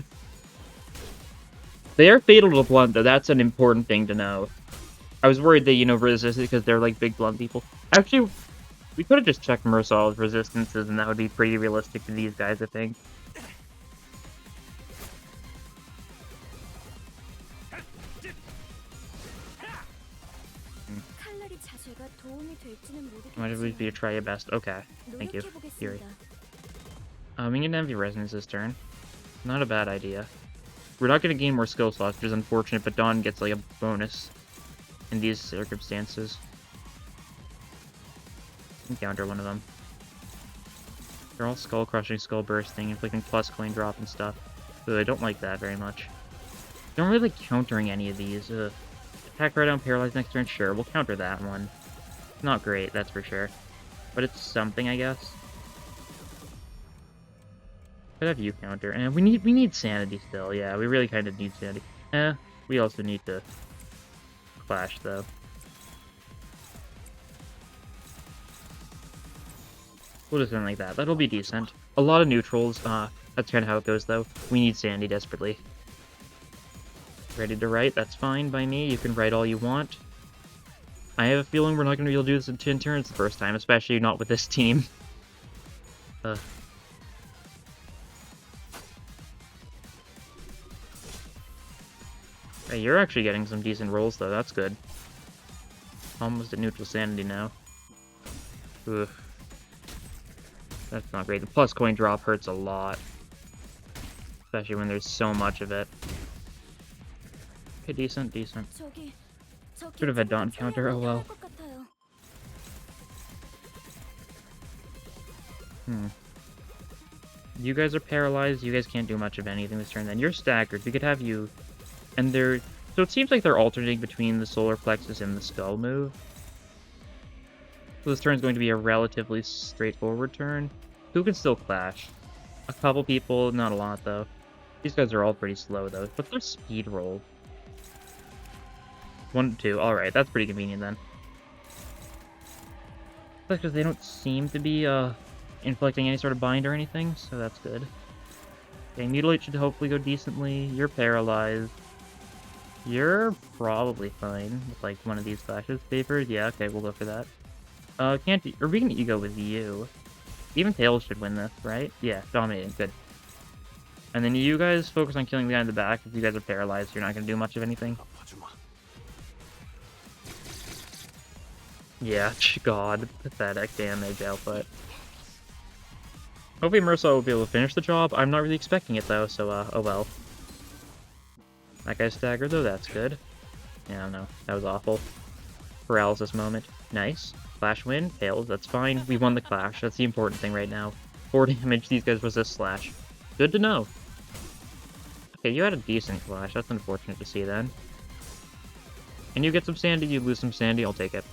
They are fatal to blunt, though. That's an important thing to know. I was worried they, resisted because they're, like, big blunt people. Actually, we could have just checked Mersol's resistances, and that would be pretty realistic to these guys, I think. Might at least be to try your best. Okay, thank you, Fury. We need an Envy Resonance this turn. Not a bad idea. We're not going to gain more skill slots, which is unfortunate, but Dawn gets, like, a bonus in these circumstances. Encounter one of them. They're all skull crushing, skull bursting, inflicting plus coin drop and stuff. Ugh, I don't like that very much. Don't really like countering any of these. Attack right on paralyzed next turn, sure, we'll counter that one. Not great, that's for sure. But it's something, I guess. Could have you counter. And we need sanity still, yeah, we really kind of need sanity. We also need to clash, though. We'll do something like that. That'll be decent. A lot of neutrals. That's kind of how it goes, though. We need sanity desperately. Ready to write? That's fine by me. You can write all you want. I have a feeling we're not going to be able to do this in 10 turns the first time, especially not with this team. Hey, you're actually getting some decent rolls, though. That's good. Almost at neutral sanity now. Ugh. That's not great. The plus coin drop hurts a lot. Especially when there's so much of it. Okay, decent. Could have had Dawn counter, oh well. You guys are paralyzed, you guys can't do much of anything this turn then. You're staggered, we could have you... And they're... So it seems like they're alternating between the solar plexus and the skull move. So this turn is going to be a relatively straightforward turn. Who can still clash? A couple people, not a lot though. These guys are all pretty slow though. What's their speed roll? 1 to 2. Alright, that's pretty convenient then. Because they don't seem to be inflicting any sort of bind or anything, so that's good. Okay, Mutilate should hopefully go decently. You're paralyzed. You're probably fine with, like, one of these flashes. Favored? Yeah, okay, we'll go for that. Can't... Or we can ego with you. Even Tails should win this, right? Yeah, dominating. Good. And then you guys focus on killing the guy in the back. If you guys are paralyzed, you're not going to do much of anything. Yeah, God. Pathetic damage output. Hopefully Mersa will be able to finish the job. I'm not really expecting it, though, so, oh well. That guy's staggered, though. That's good. Yeah, no. That was awful. Paralysis moment. Nice. Clash win. Tails. That's fine. We won the clash. That's the important thing right now. 4 damage. These guys resist slash. Good to know. Okay, you had a decent clash. That's unfortunate to see, then. And you get some sandy, you lose some sandy. I'll take it.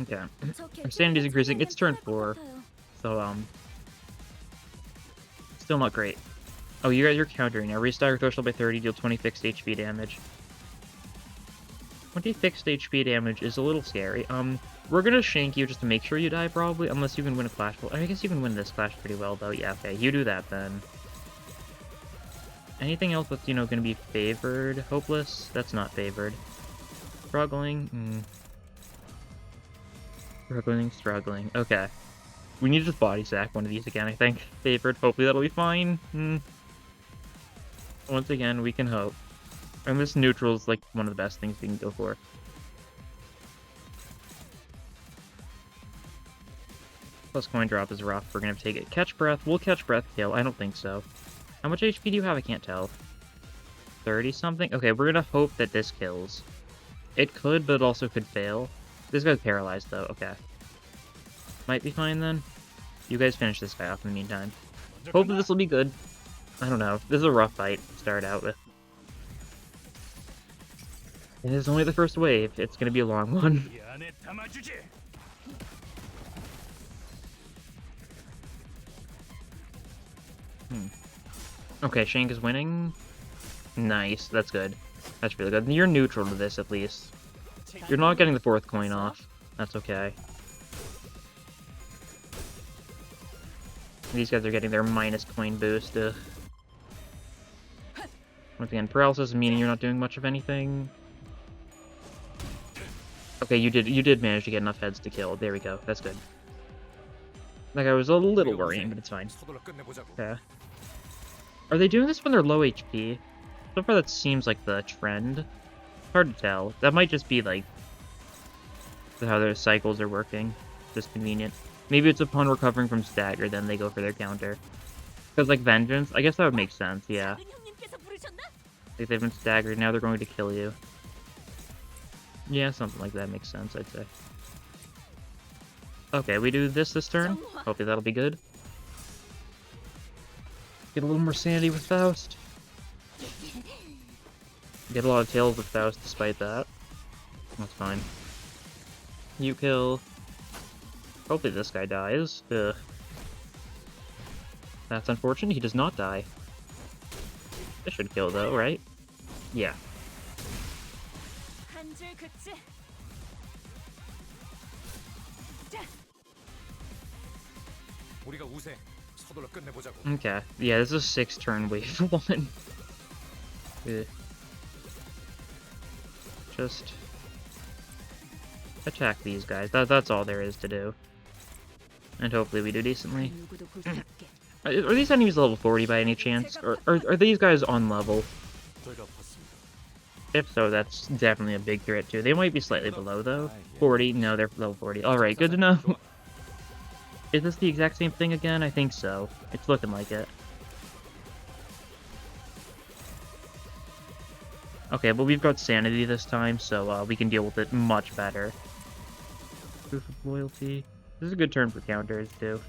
Okay. Our sanity's increasing. It's turn 4. So, still not great. Oh, you guys are countering now. Restagger threshold by 30, deal 20 fixed HP damage. 20 fixed HP damage is a little scary. We're gonna shank you just to make sure you die, probably, unless you can win a clash. I guess you can win this clash pretty well, though. Yeah, okay, you do that, then. Anything else that's, you know, gonna be favored? Hopeless? That's not favored. Struggling? Struggling. Okay. We need to just body sack one of these again, I think. Favored. Hopefully that'll be fine. Once again, we can hope. And this neutral is like one of the best things we can go for. Plus coin drop is rough. We're gonna take it. Catch breath. We'll catch breath kill. I don't think so. How much HP do you have? I can't tell. 30 something? Okay, we're gonna hope that this kills. It could, but it also could fail. This guy's paralyzed though. Okay. Might be fine then. You guys finish this guy off in the meantime. Hopefully this will be good. I don't know. This is a rough fight to start out with. It is only the first wave. It's gonna be a long one. Okay, Shank is winning. Nice. That's good. That's really good. You're neutral to this, at least. You're not getting the 4th coin off. That's okay. These guys are getting their minus coin boost. Once again, paralysis meaning you're not doing much of anything. Okay, you did manage to get enough heads to kill. There we go. That's good. Like, I was a little worrying, but it's fine. Okay. Are they doing this when they're low HP? So far that seems like the trend. Hard to tell. That might just be, like, how their cycles are working. Just convenient. Maybe it's upon recovering from stagger, then they go for their counter. Because, like, Vengeance, I guess that would make sense, yeah. Like, they've been staggered, now they're going to kill you. Yeah, something like that makes sense, I'd say. Okay, we do this turn. Hopefully that'll be good. Get a little more sanity with Faust. Get a lot of tails with Faust despite that. That's fine. You kill. Hopefully this guy dies. Ugh. That's unfortunate, he does not die. This should kill though, right? Yeah. Okay. Yeah, this is a 6-turn wave 1. Ugh. Just attack these guys. That's all there is to do. And hopefully we do decently. Are these enemies level 40 by any chance? Or are these guys on level? If so, that's definitely a big threat too. They might be slightly below though. 40? No, they're level 40. Alright, good to know. Is this the exact same thing again? I think so. It's looking like it. Okay, but we've got sanity this time, so we can deal with it much better. Proof of loyalty. This is a good turn for counters, too.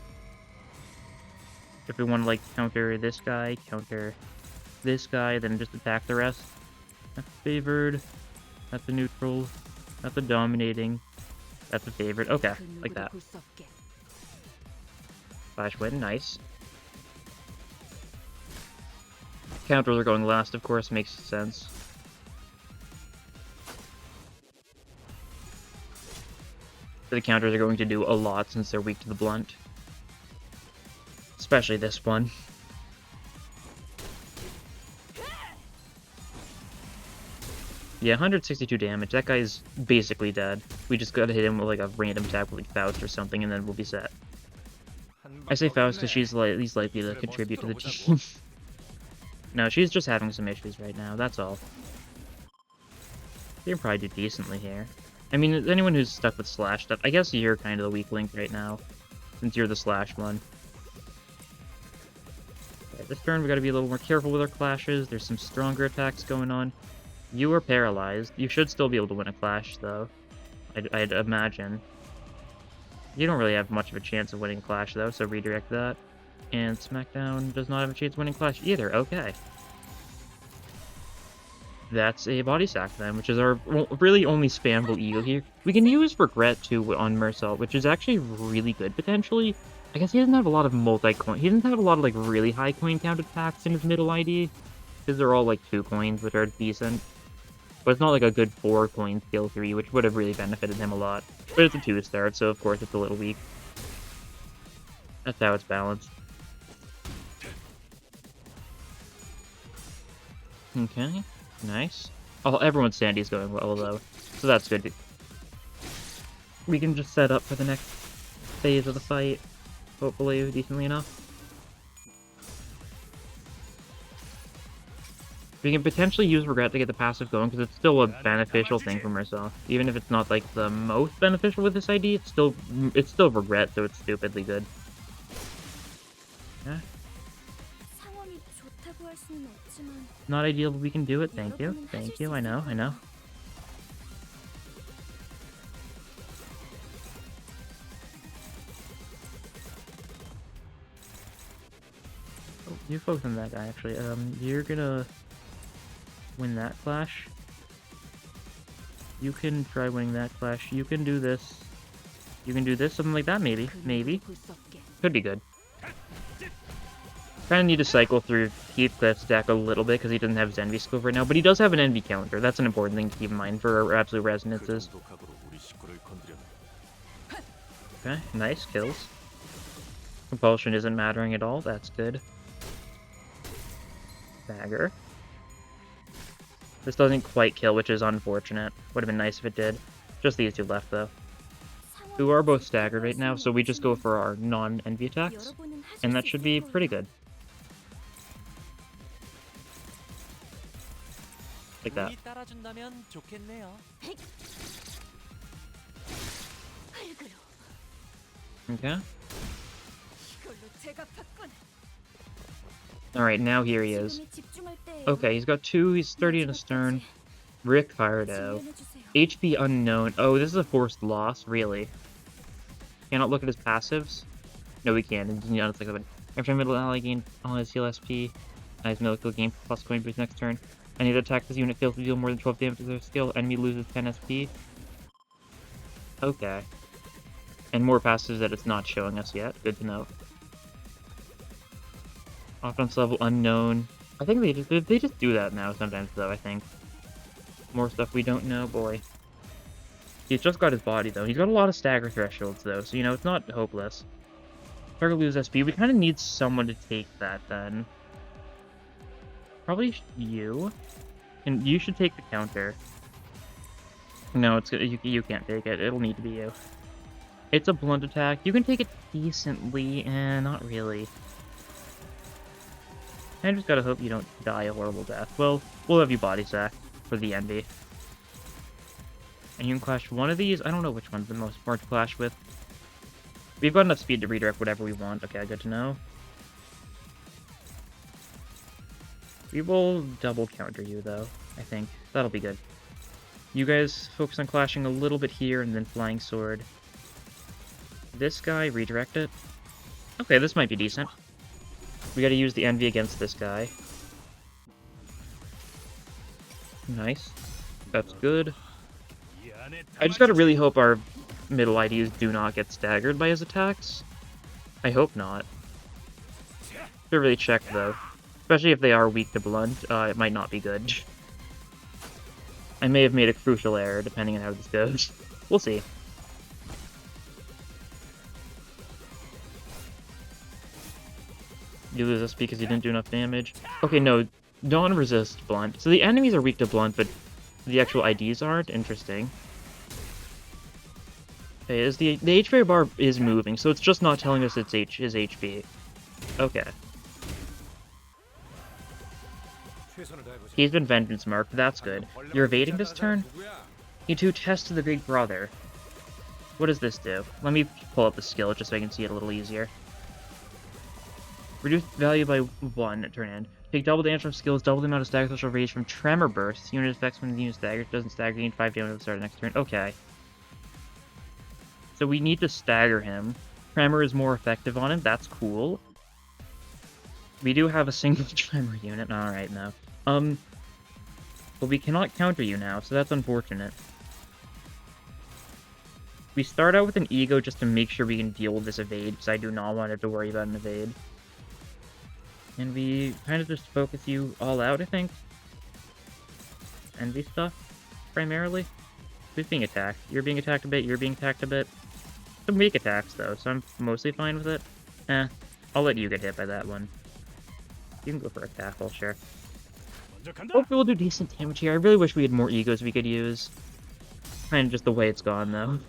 If we want to, like, counter this guy, counter this guy, then just attack the rest. That's favored. That's a neutral. That's a dominating. That's a favored. Okay, like that. Flash win, nice. counters are going last, of course, makes sense. The counters are going to do a lot since they're weak to the blunt. Especially this one. Yeah, 162 damage. That guy's basically dead. We just gotta hit him with like a random attack with like Faust or something, and then we'll be set. I say Faust because she's least likely to contribute to the team. No, she's just having some issues right now, that's all. They can probably do decently here. I mean, anyone who's stuck with slash stuff, I guess you're kind of the weak link right now, since you're the slash one. Okay, this turn we gotta be a little more careful with our clashes. There's some stronger attacks going on. You are paralyzed. You should still be able to win a clash, though. I'd imagine. You don't really have much of a chance of winning a clash, though, so redirect that. And SmackDown does not have a chance of winning clash either. Okay. That's a body sack then, which is our really only spammable eagle here. We can use Regret too on Mersault, which is actually really good potentially. I guess he doesn't have a lot of multi-coin. He doesn't have a lot of like really high coin count attacks in his middle ID, because they're all like 2 coins, which are decent. But it's not like a good 4 coin skill 3, which would have really benefited him a lot. But it's a 2-star, so of course it's a little weak. That's how it's balanced. Okay. Nice. Oh, everyone's Sandy's going well, though. So that's good. We can just set up for the next phase of the fight. Hopefully, decently enough. We can potentially use Regret to get the passive going, because it's still a beneficial thing for Mersault. Even if it's not, like, the most beneficial with this ID, it's still Regret, so it's stupidly good. Yeah. Not ideal, but we can do it. Thank you. Thank you. I know. I know. Oh, you focus on that guy, actually. You're gonna win that clash. You can try winning that clash. You can do this. You can do this, something like that, maybe. Maybe. Could be good. Kind of need to cycle through Heathcliff's deck a little bit because he doesn't have his envy scope right now, but he does have an envy counter. That's an important thing to keep in mind for our absolute resonances. Okay, nice kills. Compulsion isn't mattering at all. That's good. Dagger. This doesn't quite kill, which is unfortunate. Would have been nice if it did. Just these two left, though. Who are both staggered right now, so we just go for our non-envy attacks, and that should be pretty good. Like that. Okay. Alright, now here he is. Okay, he's got 2, he's 30 in a stern. Ricardo. HP unknown. Oh, this is a forced loss, really. Cannot look at his passives? No, we can. It's like every time middle ally gain all his heal SP. Nice medical gain plus coin boost next turn. Any attack this unit fails to deal more than 12 damage to their skill. Enemy loses 10 SP. Okay. And more passives that it's not showing us yet. Good to know. Offense level unknown. I think they just do that now sometimes though, I think. More stuff we don't know, boy. He's just got his body though. He's got a lot of stagger thresholds though, so you know, it's not hopeless. Target lose SP. We kind of need someone to take that then. Probably you. And you should take the counter. No, it's you can't take it. It'll need to be you. It's a blunt attack. You can take it decently, and not really. I just gotta hope you don't die a horrible death. Well, we'll have you body sack for the envy. And you can clash one of these. I don't know which one's the most hard to clash with. We've got enough speed to redirect whatever we want. Okay, good to know. We will double counter you, though, I think. That'll be good. You guys focus on clashing a little bit here, and then Flying Sword. This guy, redirect it. Okay, this might be decent. We gotta use the envy against this guy. Nice. That's good. I just gotta really hope our middle IDs do not get staggered by his attacks. I hope not. Should really check, though. Especially if they are weak to blunt, it might not be good. I may have made a crucial error, depending on how this goes. We'll see. You lose this because you didn't do enough damage. Okay, no, don't resist blunt. So the enemies are weak to blunt, but the actual IDs aren't? Interesting. Okay, the HP bar is moving, so it's just not telling us it's his HP. Okay. He's been Vengeance marked, that's good. You're evading this turn? You two test to the Big Brother. What does this do? Let me pull up the skill just so I can see it a little easier. Reduce value by 1 at turn end. Take double damage from skills, double the amount of stagger special rage from Tremor Burst. Unit effects when the unit staggers, doesn't stagger, gain 5 damage at the start of the next turn. Okay. So we need to stagger him. Tremor is more effective on him, that's cool. We do have a single Tremor unit, alright now. But we cannot counter you now, so that's unfortunate. We start out with an ego just to make sure we can deal with this evade, because I do not want to have to worry about an evade. And we kind of just focus you all out, I think. Envy stuff, primarily. Who's being attacked? You're being attacked a bit, you're being attacked a bit. Some weak attacks, though, so I'm mostly fine with it. I'll let you get hit by that one. You can go for a tackle, sure. Hopefully we'll do decent damage here. I really wish we had more egos we could use. Kind of just the way it's gone, though.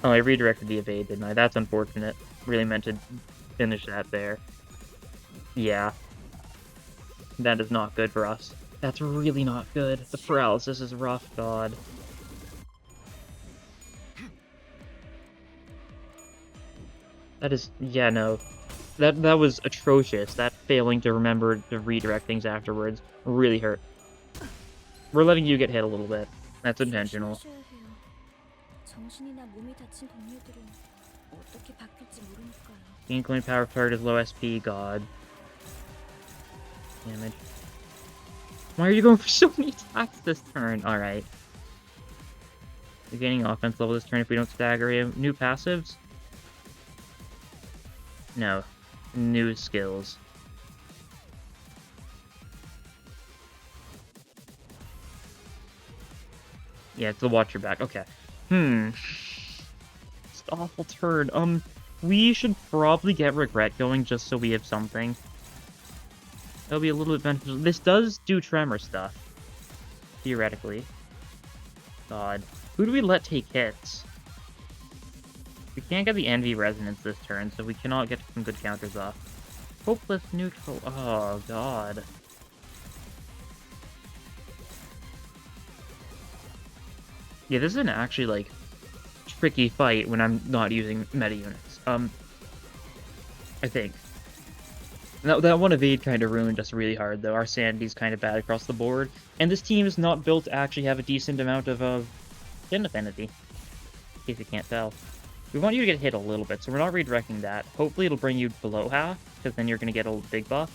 Oh, I redirected the evade, didn't I? That's unfortunate. Really meant to finish that there. Yeah. That is not good for us. That's really not good. The paralysis is rough, god. That is... yeah, no. That was atrocious. That failing to remember to redirect things afterwards really hurt. We're letting you get hit a little bit. That's intentional. Incline power card is low SP, god. Damage. Why are you going for so many attacks this turn? Alright. You're gaining offense level this turn if we don't stagger him. New passives? No. New skills. Yeah, it's the watch your back. Okay. It's an awful turn. We should probably get regret going just so we have something. That'll be a little bit beneficial. This does do tremor stuff. Theoretically. God. Who do we let take hits? We can't get the Envy Resonance this turn, so we cannot get some good counters off. Hopeless neutral. Oh, god. Yeah, this is an actually, like, tricky fight when I'm not using meta units. I think. That one evade kind of ruined us really hard, though. Our sanity's kind of bad across the board. And this team is not built to actually have a decent amount of, gen affinity. In case you can't tell. We want you to get hit a little bit, so we're not redirecting that. Hopefully it'll bring you below half, because then you're going to get a big buff.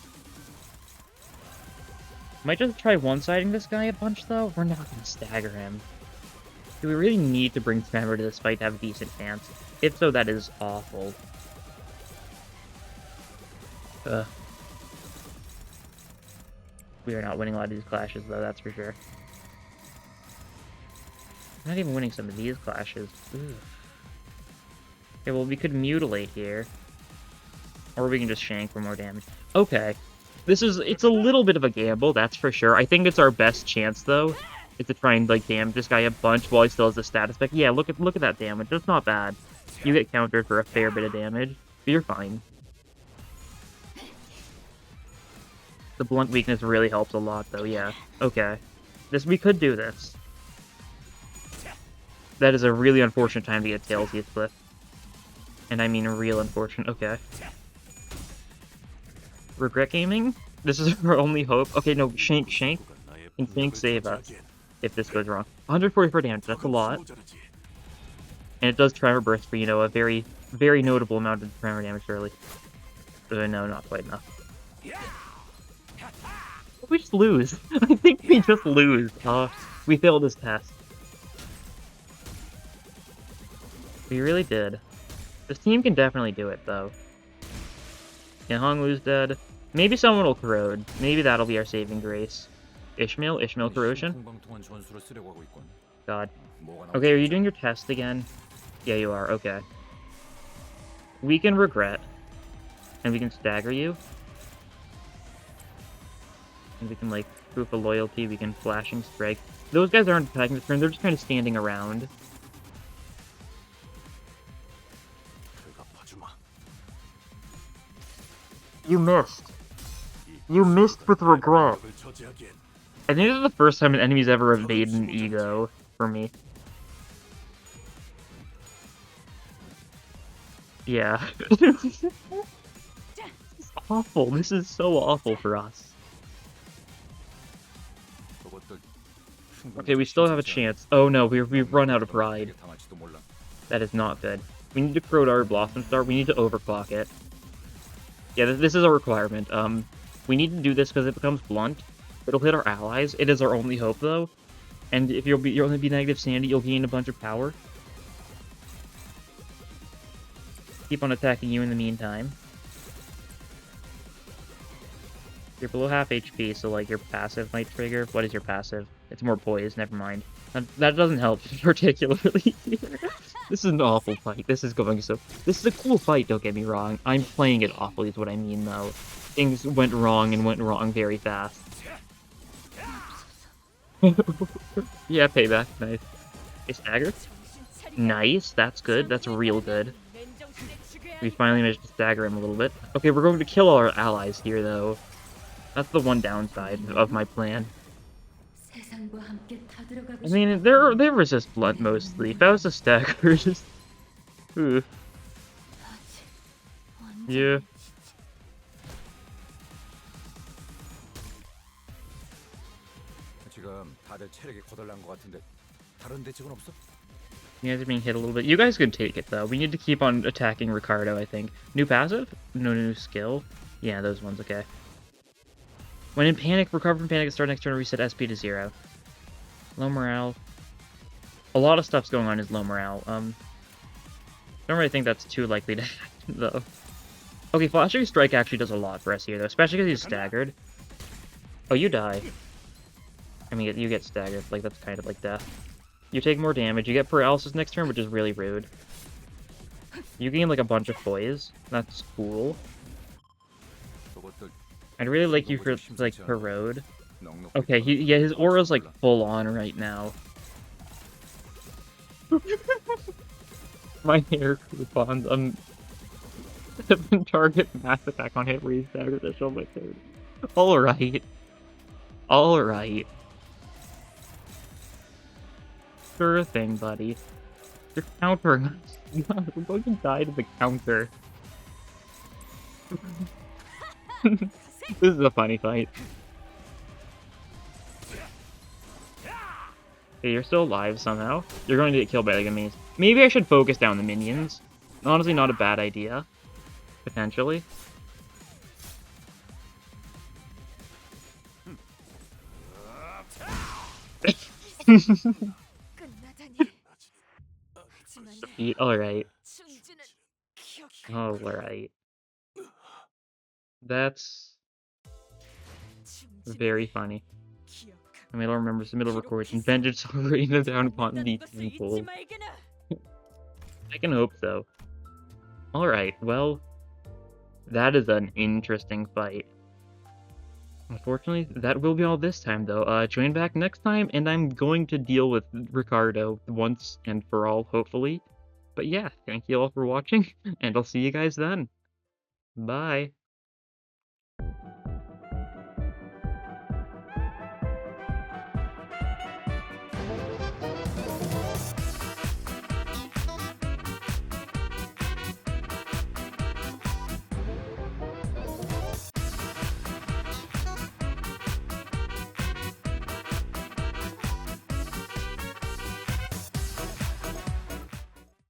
Might just try one-siding this guy a bunch, though. We're not going to stagger him. Do we really need to bring Tremor to this fight to have a decent chance? If so, that is awful. We are not winning a lot of these clashes, though, that's for sure. We're not even winning some of these clashes. Ugh. Okay, well, we could mutilate here. Or we can just shank for more damage. Okay. It's a little bit of a gamble, that's for sure. I think it's our best chance, though, is to try and, like, damage this guy a bunch while he still has the status effect. Yeah, look at that damage. That's not bad. You get countered for a fair bit of damage, but you're fine. The blunt weakness really helps a lot, though, yeah. Okay. We could do this. That is a really unfortunate time to get Tails Heathcliff. And I mean real unfortunate. Okay. Regret gaming? This is our only hope. Okay, no, Shank. Can Shank save us if this goes wrong? 144 damage, that's a lot. And it does Tremor Burst for, you know, a very, very notable amount of Tremor damage early. No, not quite enough. We just lose. I think we just lose. We failed this test. We really did. This team can definitely do it, though. Yeah, Honglu's dead. Maybe someone will corrode. Maybe that'll be our saving grace. Ishmael corrosion? 공방 동안 전술을 쓰려고 하고 있군. God. 뭐가 Okay, are you 나올지 doing your test again? Yeah, you are. Okay. We can regret. And we can stagger you. And we can, like, proof of loyalty. We can flashing strike. Those guys aren't attacking the turn. They're just kind of standing around. 대답하지 마. You missed. You missed with regret. 을 저지하기엔 I think this is the first time an enemy's ever evaded an ego for me. Yeah. This is awful. This is so awful for us. 저것들 Okay, we still have a chance. Oh no, we've run out of ride. 당할지도 몰라. That is not good. We need to corrode our Blossom Star. We need to overclock it. Yeah, this is a requirement. We need to do this because it becomes blunt. It'll hit our allies. It is our only hope, though. And if you'll only be negative sandy, you'll gain a bunch of power. Keep on attacking you in the meantime. You're below half HP, so like your passive might trigger. What is your passive? It's more poise. Never mind. That doesn't help particularly. This is an awful fight. This is going so. This is a cool fight. Don't get me wrong. I'm playing it awfully. Is what I mean, though. Things went wrong and went wrong very fast. Yeah, payback. Nice. A stagger. Nice. That's good. That's real good. We finally managed to stagger him a little bit. Okay, we're going to kill our allies here, though. That's the one downside of my plan. I mean, they resist blunt mostly. If that was a stagger, just... Ooh. Yeah. 지금 다들 체력이 거덜난 것 같은데 다른 대책은 없어? You guys are being hit a little bit. You guys could take it, though. We need to keep on attacking Ricardo, I think. New passive? No new skill? Yeah, those ones, okay. When in panic, recover from panic, start next turn, reset SP to 0. Low morale. A lot of stuff's going on is low morale. Don't really think that's too likely to happen, though. Okay, flashing strike actually does a lot for us here, though, especially because he's staggered. Oh, you die. I mean, you get staggered. Like, that's kind of like death. You take more damage. You get paralysis next turn, which is really rude. You gain, like, a bunch of poise. That's cool. I'd really like you for, like, corrode. Okay, yeah, his aura's, like, full on right now. My hair coupons, target mass attack on hit, raise dagger, that's all my third. Alright. Alright. Sure thing, buddy. You're countering us. We're going to die to the counter. This is a funny fight. Okay, you're still alive somehow. You're going to get killed by the enemies. Maybe I should focus down the minions. Honestly, not a bad idea. Potentially. Alright. Alright. That's very funny. I mean, I don't remember the middle recording. Vengeance rain down upon the tenfold. I can hope so. Alright, well, that is an interesting fight. Unfortunately, that will be all this time, though. Join back next time, and I'm going to deal with Ricardo once and for all, hopefully. But yeah, thank you all for watching, and I'll see you guys then. Bye.